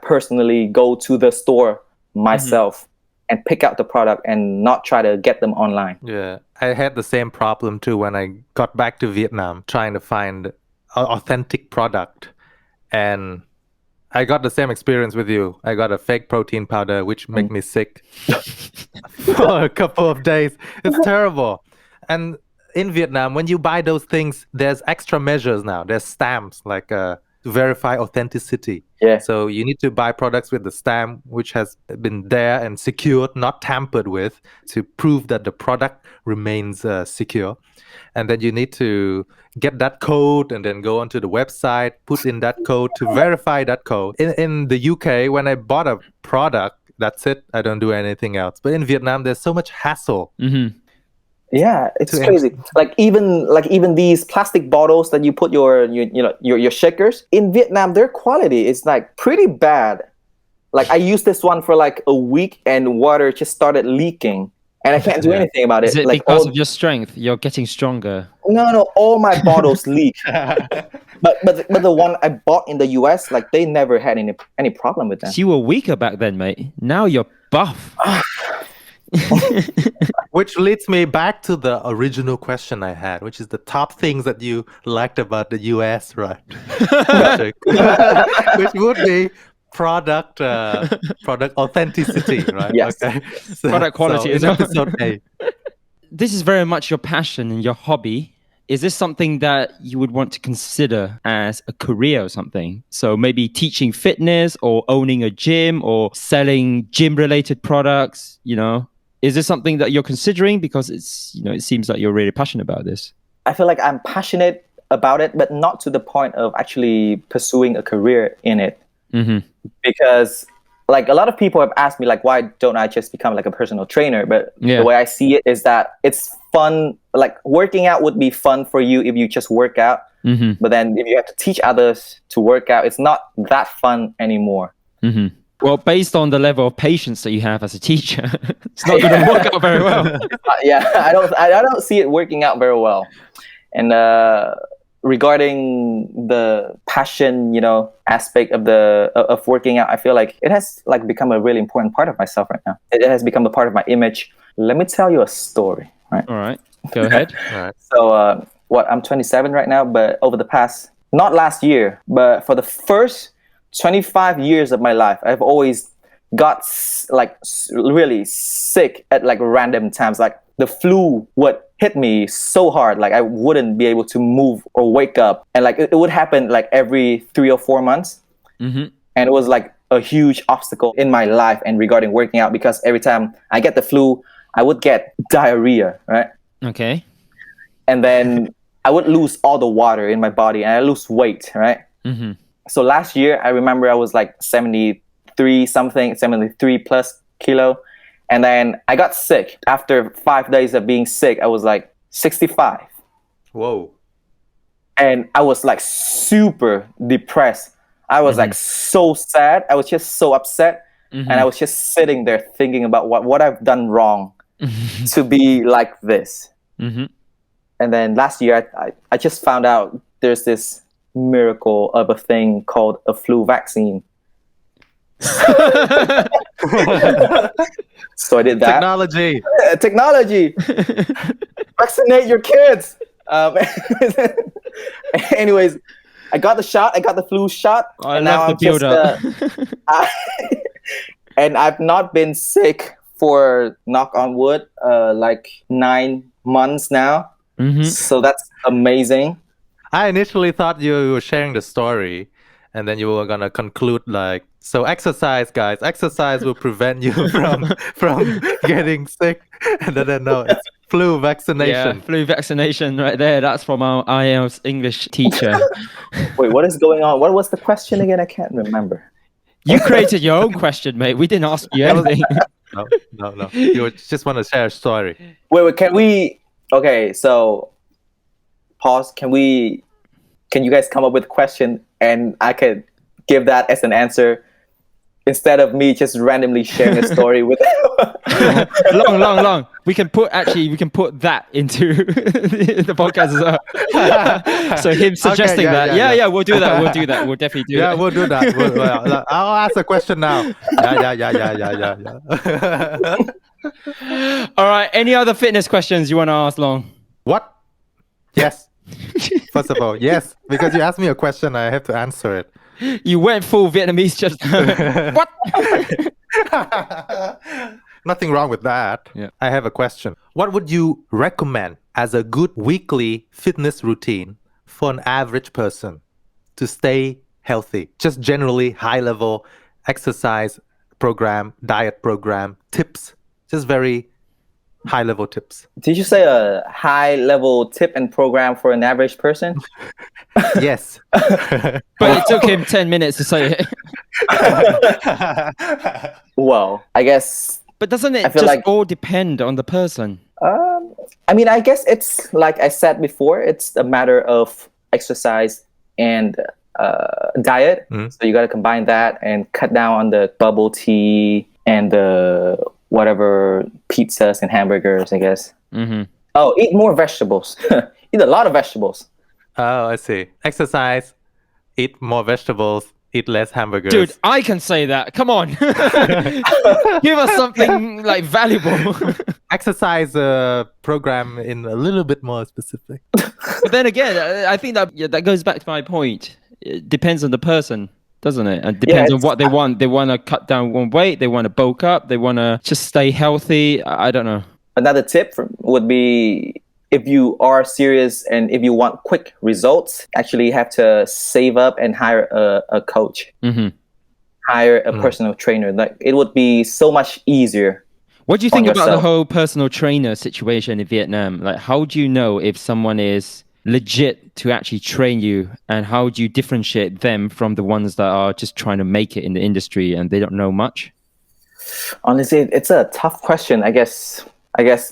personally go to the store myself and pick out the product and not try to get them online. Yeah, I had the same problem too when I got back to Vietnam, trying to find an authentic product. And I got the same experience with you. I got a fake protein powder, which made me sick for a couple of days. It's terrible. And in Vietnam, when you buy those things, there's extra measures now. There's stamps like to verify authenticity. Yeah. So you need to buy products with the stamp, which has been there and secured, not tampered with, to prove that the product remains secure. And then you need to get that code and then go onto the website, put in that code to verify that code. In the UK, when I bought a product, that's it. I don't do anything else. But in Vietnam, there's so much hassle. Yeah, it's crazy. Like even these plastic bottles that you put your shakers in Vietnam, their quality is like pretty bad. Like I used this one for like a week and water just started leaking. And I can't do anything about it. Is it like because of your strength? You're getting stronger. No, all my bottles leak. But the one I bought in the US, like they never had any problem with that. So you were weaker back then, mate. Now you're buff. Which leads me back to the original question I had, which is the top things that you liked about the US, right? Which would be product authenticity, right? Yes. Okay. Product quality is as well. episode 8. This is very much your passion and your hobby. Is this something that you would want to consider as a career or something? So maybe teaching fitness or owning a gym or selling gym-related products, Is this something that you're considering? Because it seems like you're really passionate about this. I feel like I'm passionate about it, but not to the point of actually pursuing a career in it. Because like a lot of people have asked me like, why don't I just become like a personal trainer? But the way I see it is that it's fun. Like working out would be fun for you if you just work out. But then if you have to teach others to work out, it's not that fun anymore. Well, based on the level of patience that you have as a teacher, it's not going to work out very well. I don't see it working out very well. And regarding the passion, aspect of working out, I feel like it has like become a really important part of myself right now. It has become a part of my image. Let me tell you a story. Right? All right, go ahead. All right. So, I'm 27 right now, but over the past, not last year, but for the first 25 years of my life, I've always got like really sick at like random times. Like the flu would hit me so hard, like I wouldn't be able to move or wake up, and like it would happen like every 3 or 4 months. And it was like a huge obstacle in my life and regarding working out, because every time I get the flu, I would get diarrhea, right? Okay. And then I would lose all the water in my body and I lose weight, right? So last year, I remember I was like 73 plus kilo. And then I got sick. After 5 days of being sick, I was like 65. Whoa. And I was like super depressed. I was like so sad. I was just so upset. And I was just sitting there thinking about what I've done wrong to be like this. And then last year, I just found out there's this miracle of a thing called a flu vaccine. So I did that. Technology. Vaccinate your kids. Anyways, I got the shot. I got the flu shot. I love the build up. And I've not been sick for, knock on wood, like 9 months now. So that's amazing. I initially thought you were sharing the story and then you were gonna conclude like, so exercise, guys. Exercise will prevent you from getting sick. And then no, it's flu vaccination. Yeah, flu vaccination right there. That's from our IELTS English teacher. Wait, what is going on? What was the question again? I can't remember. You created your own question, mate. We didn't ask you anything. No. You just want to share a story. Wait, can we... Okay, so pause. Can you guys come up with a question and I could give that as an answer instead of me just randomly sharing a story with long. We can put that into the podcast as well. So him suggesting that. We'll do that. We'll definitely do that. Yeah, we'll do that. I'll ask a question now. Yeah. All right. Any other fitness questions you want to ask, Long? What? Yes. First of all, yes. Because you asked me a question, I have to answer it. You went full Vietnamese just What? Nothing wrong with that. Yeah. I have a question. What would you recommend as a good weekly fitness routine for an average person to stay healthy? Just generally high level exercise program, diet program, tips. Just very high level tips. Did you say a high level tip and program for an average person? Yes. But it took him 10 minutes to say it. Well, I guess... But doesn't it just all depend on the person? I mean, I guess it's like I said before, it's a matter of exercise and diet. So you got to combine that and cut down on the bubble tea and the whatever pizzas and hamburgers, I guess. Oh, eat more vegetables. Eat a lot of vegetables. Oh, I see. Exercise, eat more vegetables, eat less hamburgers. Dude, I can say that. Come on. Give us something like valuable. Exercise program in a little bit more specific. But then again, I think that goes back to my point. It depends on the person, doesn't it? And depends on what they want. They want to cut down on weight. They want to bulk up. They want to just stay healthy. I don't know. Another tip would be, if you are serious and if you want quick results, actually have to save up and hire a coach. Hire a personal trainer. Like, it would be so much easier. What do you think about the whole personal trainer situation in Vietnam? Like, how do you know if someone is legit to actually train you, and how do you differentiate them from the ones that are just trying to make it in the industry and they don't know much? Honestly, it's a tough question. I guess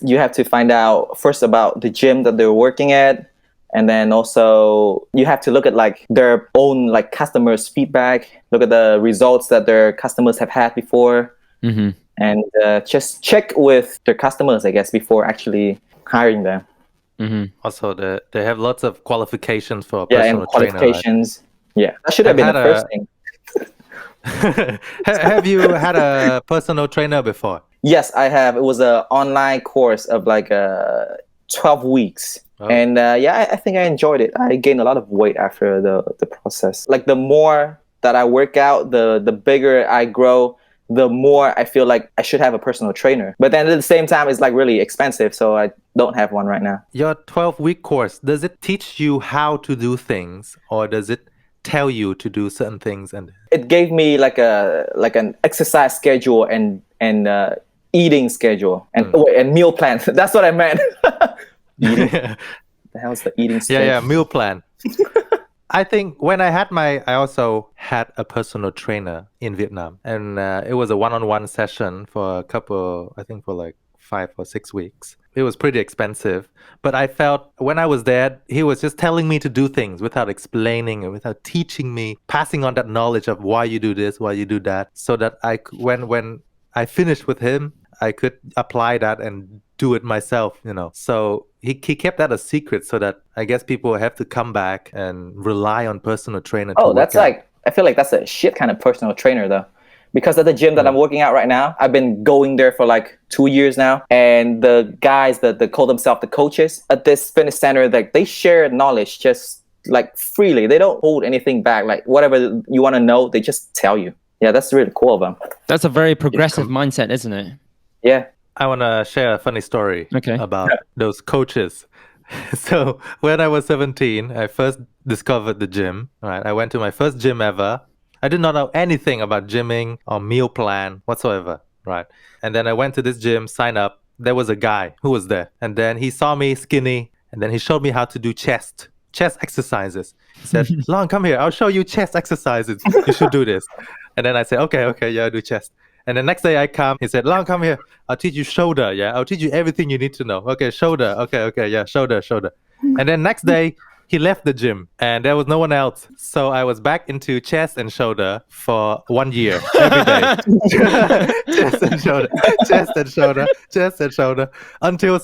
you have to find out first about the gym that they're working at, and then also you have to look at like their own like customers' feedback, look at the results that their customers have had before, and just check with their customers, I guess, before actually hiring them. Also, they have lots of qualifications for a Yeah, personal and trainer, right? qualifications. Yeah, that should have been the first thing. Have you had a personal trainer before? Yes, I have. It was an online course of like 12 weeks. Oh. And I think I enjoyed it. I gained a lot of weight after the process. Like the more that I work out, the bigger I grow, the more I feel like I should have a personal trainer. But then at the same time, it's like really expensive. So I don't have one right now. Your 12-week course, does it teach you how to do things, or does it tell you to do certain things? And it gave me like an exercise schedule and eating schedule and meal plan. That's what I meant. Eating. The hell's the eating schedule? Yeah, meal plan. I think when I also had a personal trainer in Vietnam, and it was a one-on-one session for a couple, I think for like 5 or 6 weeks. It was pretty expensive, but I felt when I was there, he was just telling me to do things without explaining and without teaching me, passing on that knowledge of why you do this, why you do that, so that when I finished with him, I could apply that and do it myself, So he kept that a secret, so that I guess people have to come back and rely on personal trainer. Oh, that's like, I feel like that's a shit kind of personal trainer though. Because at the gym that I'm working out right now, I've been going there for like 2 years now. And the guys that call themselves the coaches at this fitness center, like they share knowledge just like freely. They don't hold anything back. Like whatever you want to know, they just tell you. Yeah, that's really cool of them. That's a very progressive mindset, isn't it? Yeah. I want to share a funny story about those coaches. So when I was 17, I first discovered the gym. Right, I went to my first gym ever. I did not know anything about gymming or meal plan whatsoever, right? And then I went to this gym, sign up. There was a guy who was there. And then he saw me skinny, and then he showed me how to do chest exercises. He said, Long, come here. I'll show you chest exercises. You should do this. And then I said, okay, yeah, I'll do chest. And the next day I come, he said, Long, come here. I'll teach you shoulder, yeah? I'll teach you everything you need to know. Okay, shoulder. Okay, yeah, shoulder. And then next day, he left the gym and there was no one else. So I was back into chest and shoulder for 1 year, every day. Chest and shoulder, until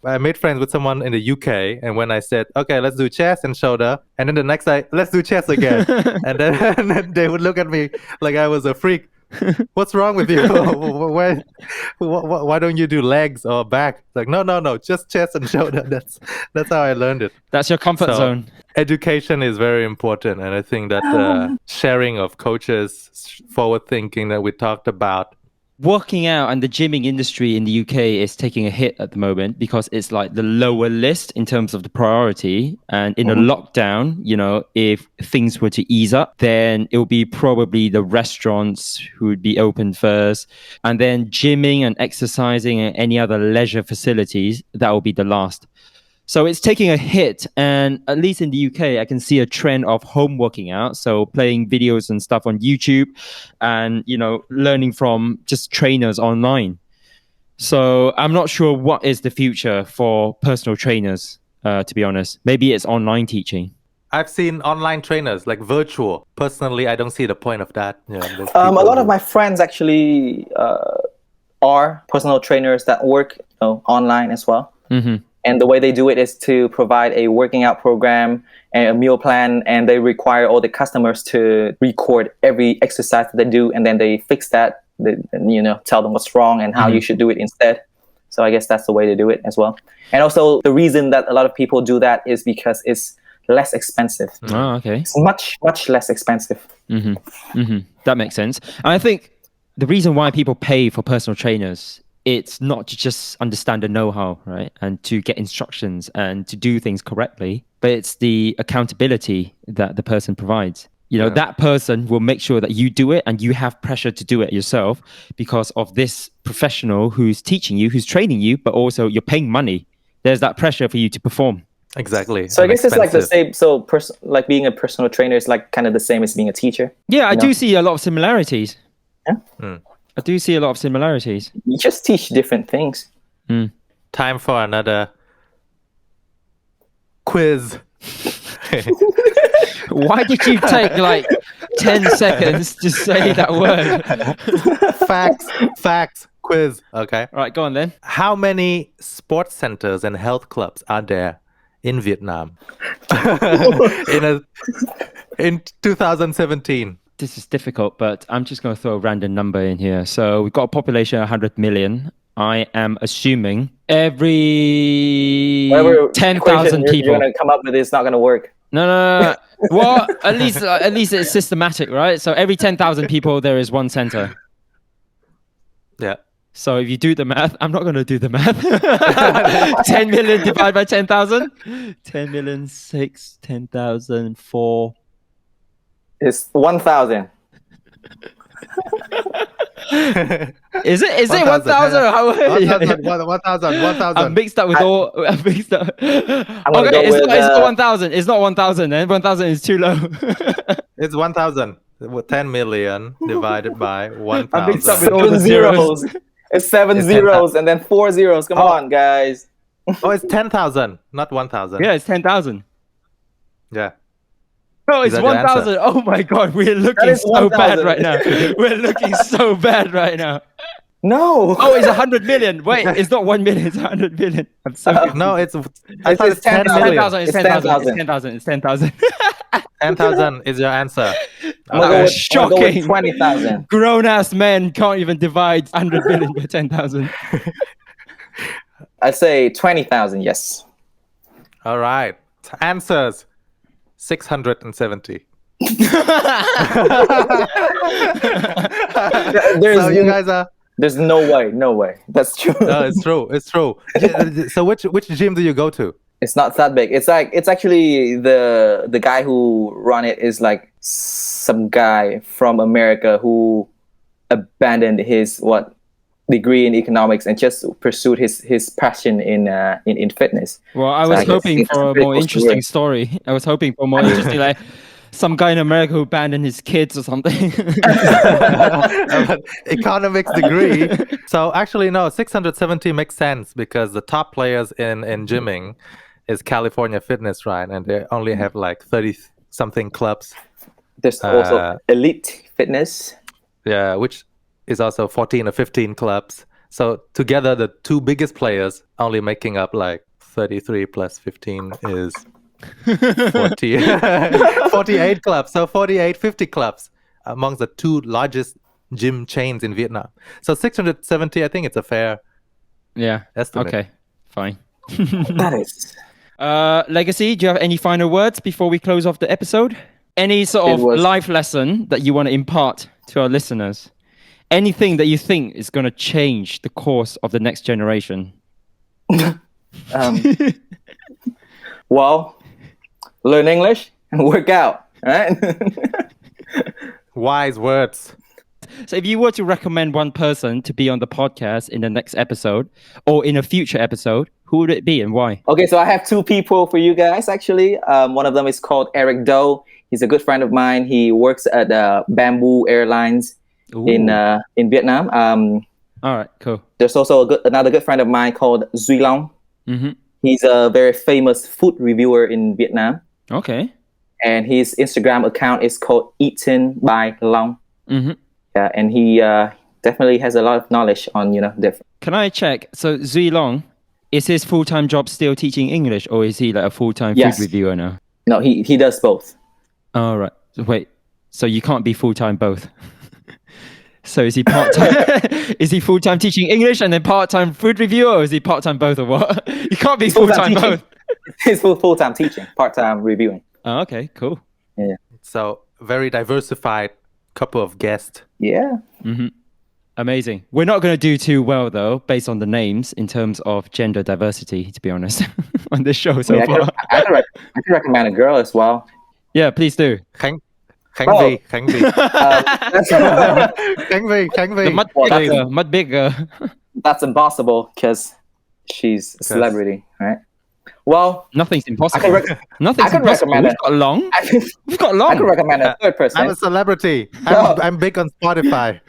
I made friends with someone in the UK. And when I said, okay, let's do chest and shoulder. And then the next day, let's do chest again. and then they would look at me like I was a freak. What's wrong with you? Why don't you do legs or back? Like, no, just chest and shoulder. That's how I learned it. That's your comfort zone. Education is very important, and I think that sharing of coaches, forward thinking that we talked about. Working out and the gymming industry in the UK is taking a hit at the moment because it's like the lower list in terms of the priority. And in a lockdown, if things were to ease up, then it would be probably the restaurants who would be open first. And then gymming and exercising and any other leisure facilities, that will be the last. So it's taking a hit, and at least in the UK, I can see a trend of home working out. So playing videos and stuff on YouTube and, learning from just trainers online. So I'm not sure what is the future for personal trainers, to be honest. Maybe it's online teaching. I've seen online trainers, like virtual. Personally, I don't see the point of that. A lot of my friends actually are personal trainers that work online as well. Mm-hmm. And the way they do it is to provide a working out program and a meal plan, and they require all the customers to record every exercise that they do, and then they fix that, tell them what's wrong and how you should do it instead. So I guess that's the way to do it as well. And also the reason that a lot of people do that is because it's less expensive. Oh, okay. It's much, much less expensive. Mm-hmm. Mm-hmm. That makes sense. And I think the reason why people pay for personal trainers, it's not to just understand the know-how, right? And to get instructions and to do things correctly, but it's the accountability that the person provides. That person will make sure that you do it and you have pressure to do it yourself because of this professional who's teaching you, who's training you, but also you're paying money. There's that pressure for you to perform. Exactly. So I and guess it's like the expensive. same. So like being a personal trainer is like kind of the same as being a teacher. Yeah, I You do know? see a lot of similarities. Yeah. I do see a lot of similarities. You just teach different things. Time for another quiz. Why did you take like 10 seconds to say that word? Facts, quiz. Okay. All right, go on then. How many sports centers and health clubs are there in Vietnam in 2017? This is difficult, but I'm just going to throw a random number in here. So we've got a population of 100 million. I am assuming every Whatever 10,000 equation you're people. gonna come up with is not gonna work. No. Well, at least it's systematic, right? So every 10,000 people, there is one center. Yeah. So if you do the math, I'm not going to do the math. 10 million divided by 10,000. 10 million, 6, 10,000, 4. It's 1,000. Is it 1,000? How? 1,000. I'm mixed up with all. I'm mixed up. gonna Okay, go with, it's not 1,000. It's not 1,000. Then 1,000 is too low. It's 1,000. 10 million divided by I'm mixed up with 1,000. all the 7 zeros. It's 7 It's zeros and then 4 zeros. Come on, guys. Oh, it's 10,000, not 1,000. Yeah, it's 10,000. Yeah. No, it's that your answer? 1,000. Oh my God, we're looking is so bad 1,000. right now. We're looking so bad right now. No. Oh, it's 100 million. Wait, it's not 1 million. It's 100 million. I'm so confused. No, I thought it's 10 10,000. million. 10,000. It's 10,000. It's 10,000. It's 10,000. 10,000 is your answer. I'm gonna go with Shocking. 20,000. Grown ass men can't even divide 100 million by 10,000. I'd say 20,000. Yes. All right. Answers 670. So you guys are. There's no way. That's true. No, it's true. So which gym do you go to? It's not that big. It's actually the guy who run it is like some guy from America who abandoned his degree in economics and just pursued his passion in fitness. Well, I So was I guess hoping it's for a pretty more close to interesting it. story. I was hoping for more interesting, like some guy in America who abandoned his kids or something. Economics degree. So actually, no, 670 makes sense because the top players in gymming is California Fitness, right? And they only have like 30 something clubs. There's also Elite Fitness. Yeah, which is also 14 or 15 clubs. So together, the two biggest players only making up like 33 plus 15 is 40, 48 clubs. So 48, 50 clubs amongst the two largest gym chains in Vietnam. So 670, I think it's a fair Yeah. estimate. Okay. Fine. That is. Legacy, do you have any final words before we close off the episode? Any sort of life lesson that you want to impart to our listeners? Anything that you think is going to change the course of the next generation? Well, learn English and work out, right? Wise words. So if you were to recommend one person to be on the podcast in the next episode or in a future episode, who would it be and why? Okay, so I have two people for you guys, actually. One of them is called Eric Doe. He's a good friend of mine. He works at Bamboo Airlines in Vietnam. All right, cool. There's also another good friend of mine called Duy Long. Mm-hmm. He's a very famous food reviewer in Vietnam. Okay. And his Instagram account is called Eaten by Long. Mm-hmm. Yeah, and he definitely has a lot of knowledge on, different. Can I check? So Duy Long, is his full-time job still teaching English or is he like a full-time Yes. food reviewer now? No, he does both. All right. Wait, so you can't be full-time both? So is he part-time? Is he full-time teaching English and then part-time food reviewer, or is he part-time both or what? You can't be full-time both. He's full-time teaching, part-time reviewing. Oh, okay, cool. Yeah. So very diversified couple of guests. Yeah. Mm-hmm. Amazing. We're not going to do too well, though, based on the names in terms of gender diversity, to be honest, on this show so far. I could recommend a girl as well. Yeah, please do. Khánh Oh. Vi. Khánh Vi. The much bigger. That's impossible because she's a celebrity, right? Well, Nothing's I impossible. could, rec- Nothing's I could impossible. recommend We've it. got long. I, We've got I long. could recommend a third person. I'm a celebrity. No. I'm big on Spotify.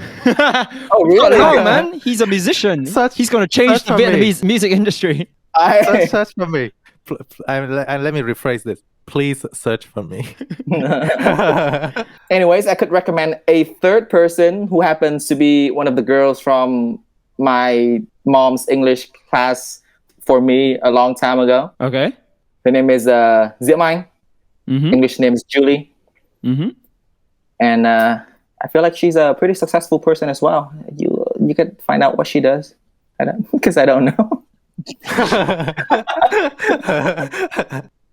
Oh, really? No, man. He's a musician. He's going to change the search for me. Vietnamese music industry. Search for me. And let me rephrase this. Please search for me. Anyways, I could recommend a third person who happens to be one of the girls from my mom's English class for me a long time ago. Okay. Her name is Diễm Anh. Mm-hmm. English name is Julie. Mm-hmm. And I feel like she's a pretty successful person as well. You could find out what she does. Because I don't know.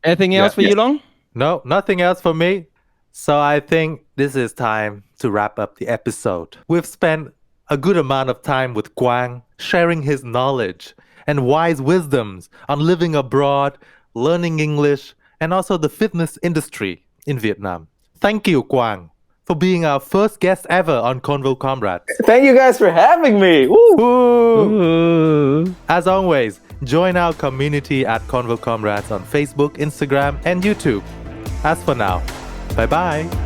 Anything else for you, Long? No, nothing else for me. So I think this is time to wrap up the episode. We've spent a good amount of time with Quang, sharing his knowledge and wise wisdoms on living abroad, learning English, and also the fitness industry in Vietnam. Thank you, Quang, for being our first guest ever on Convo Comrades. Thank you guys for having me. Woo! Woo! As always, join our community at Convo Comrades on Facebook, Instagram, and YouTube. As for now, bye-bye.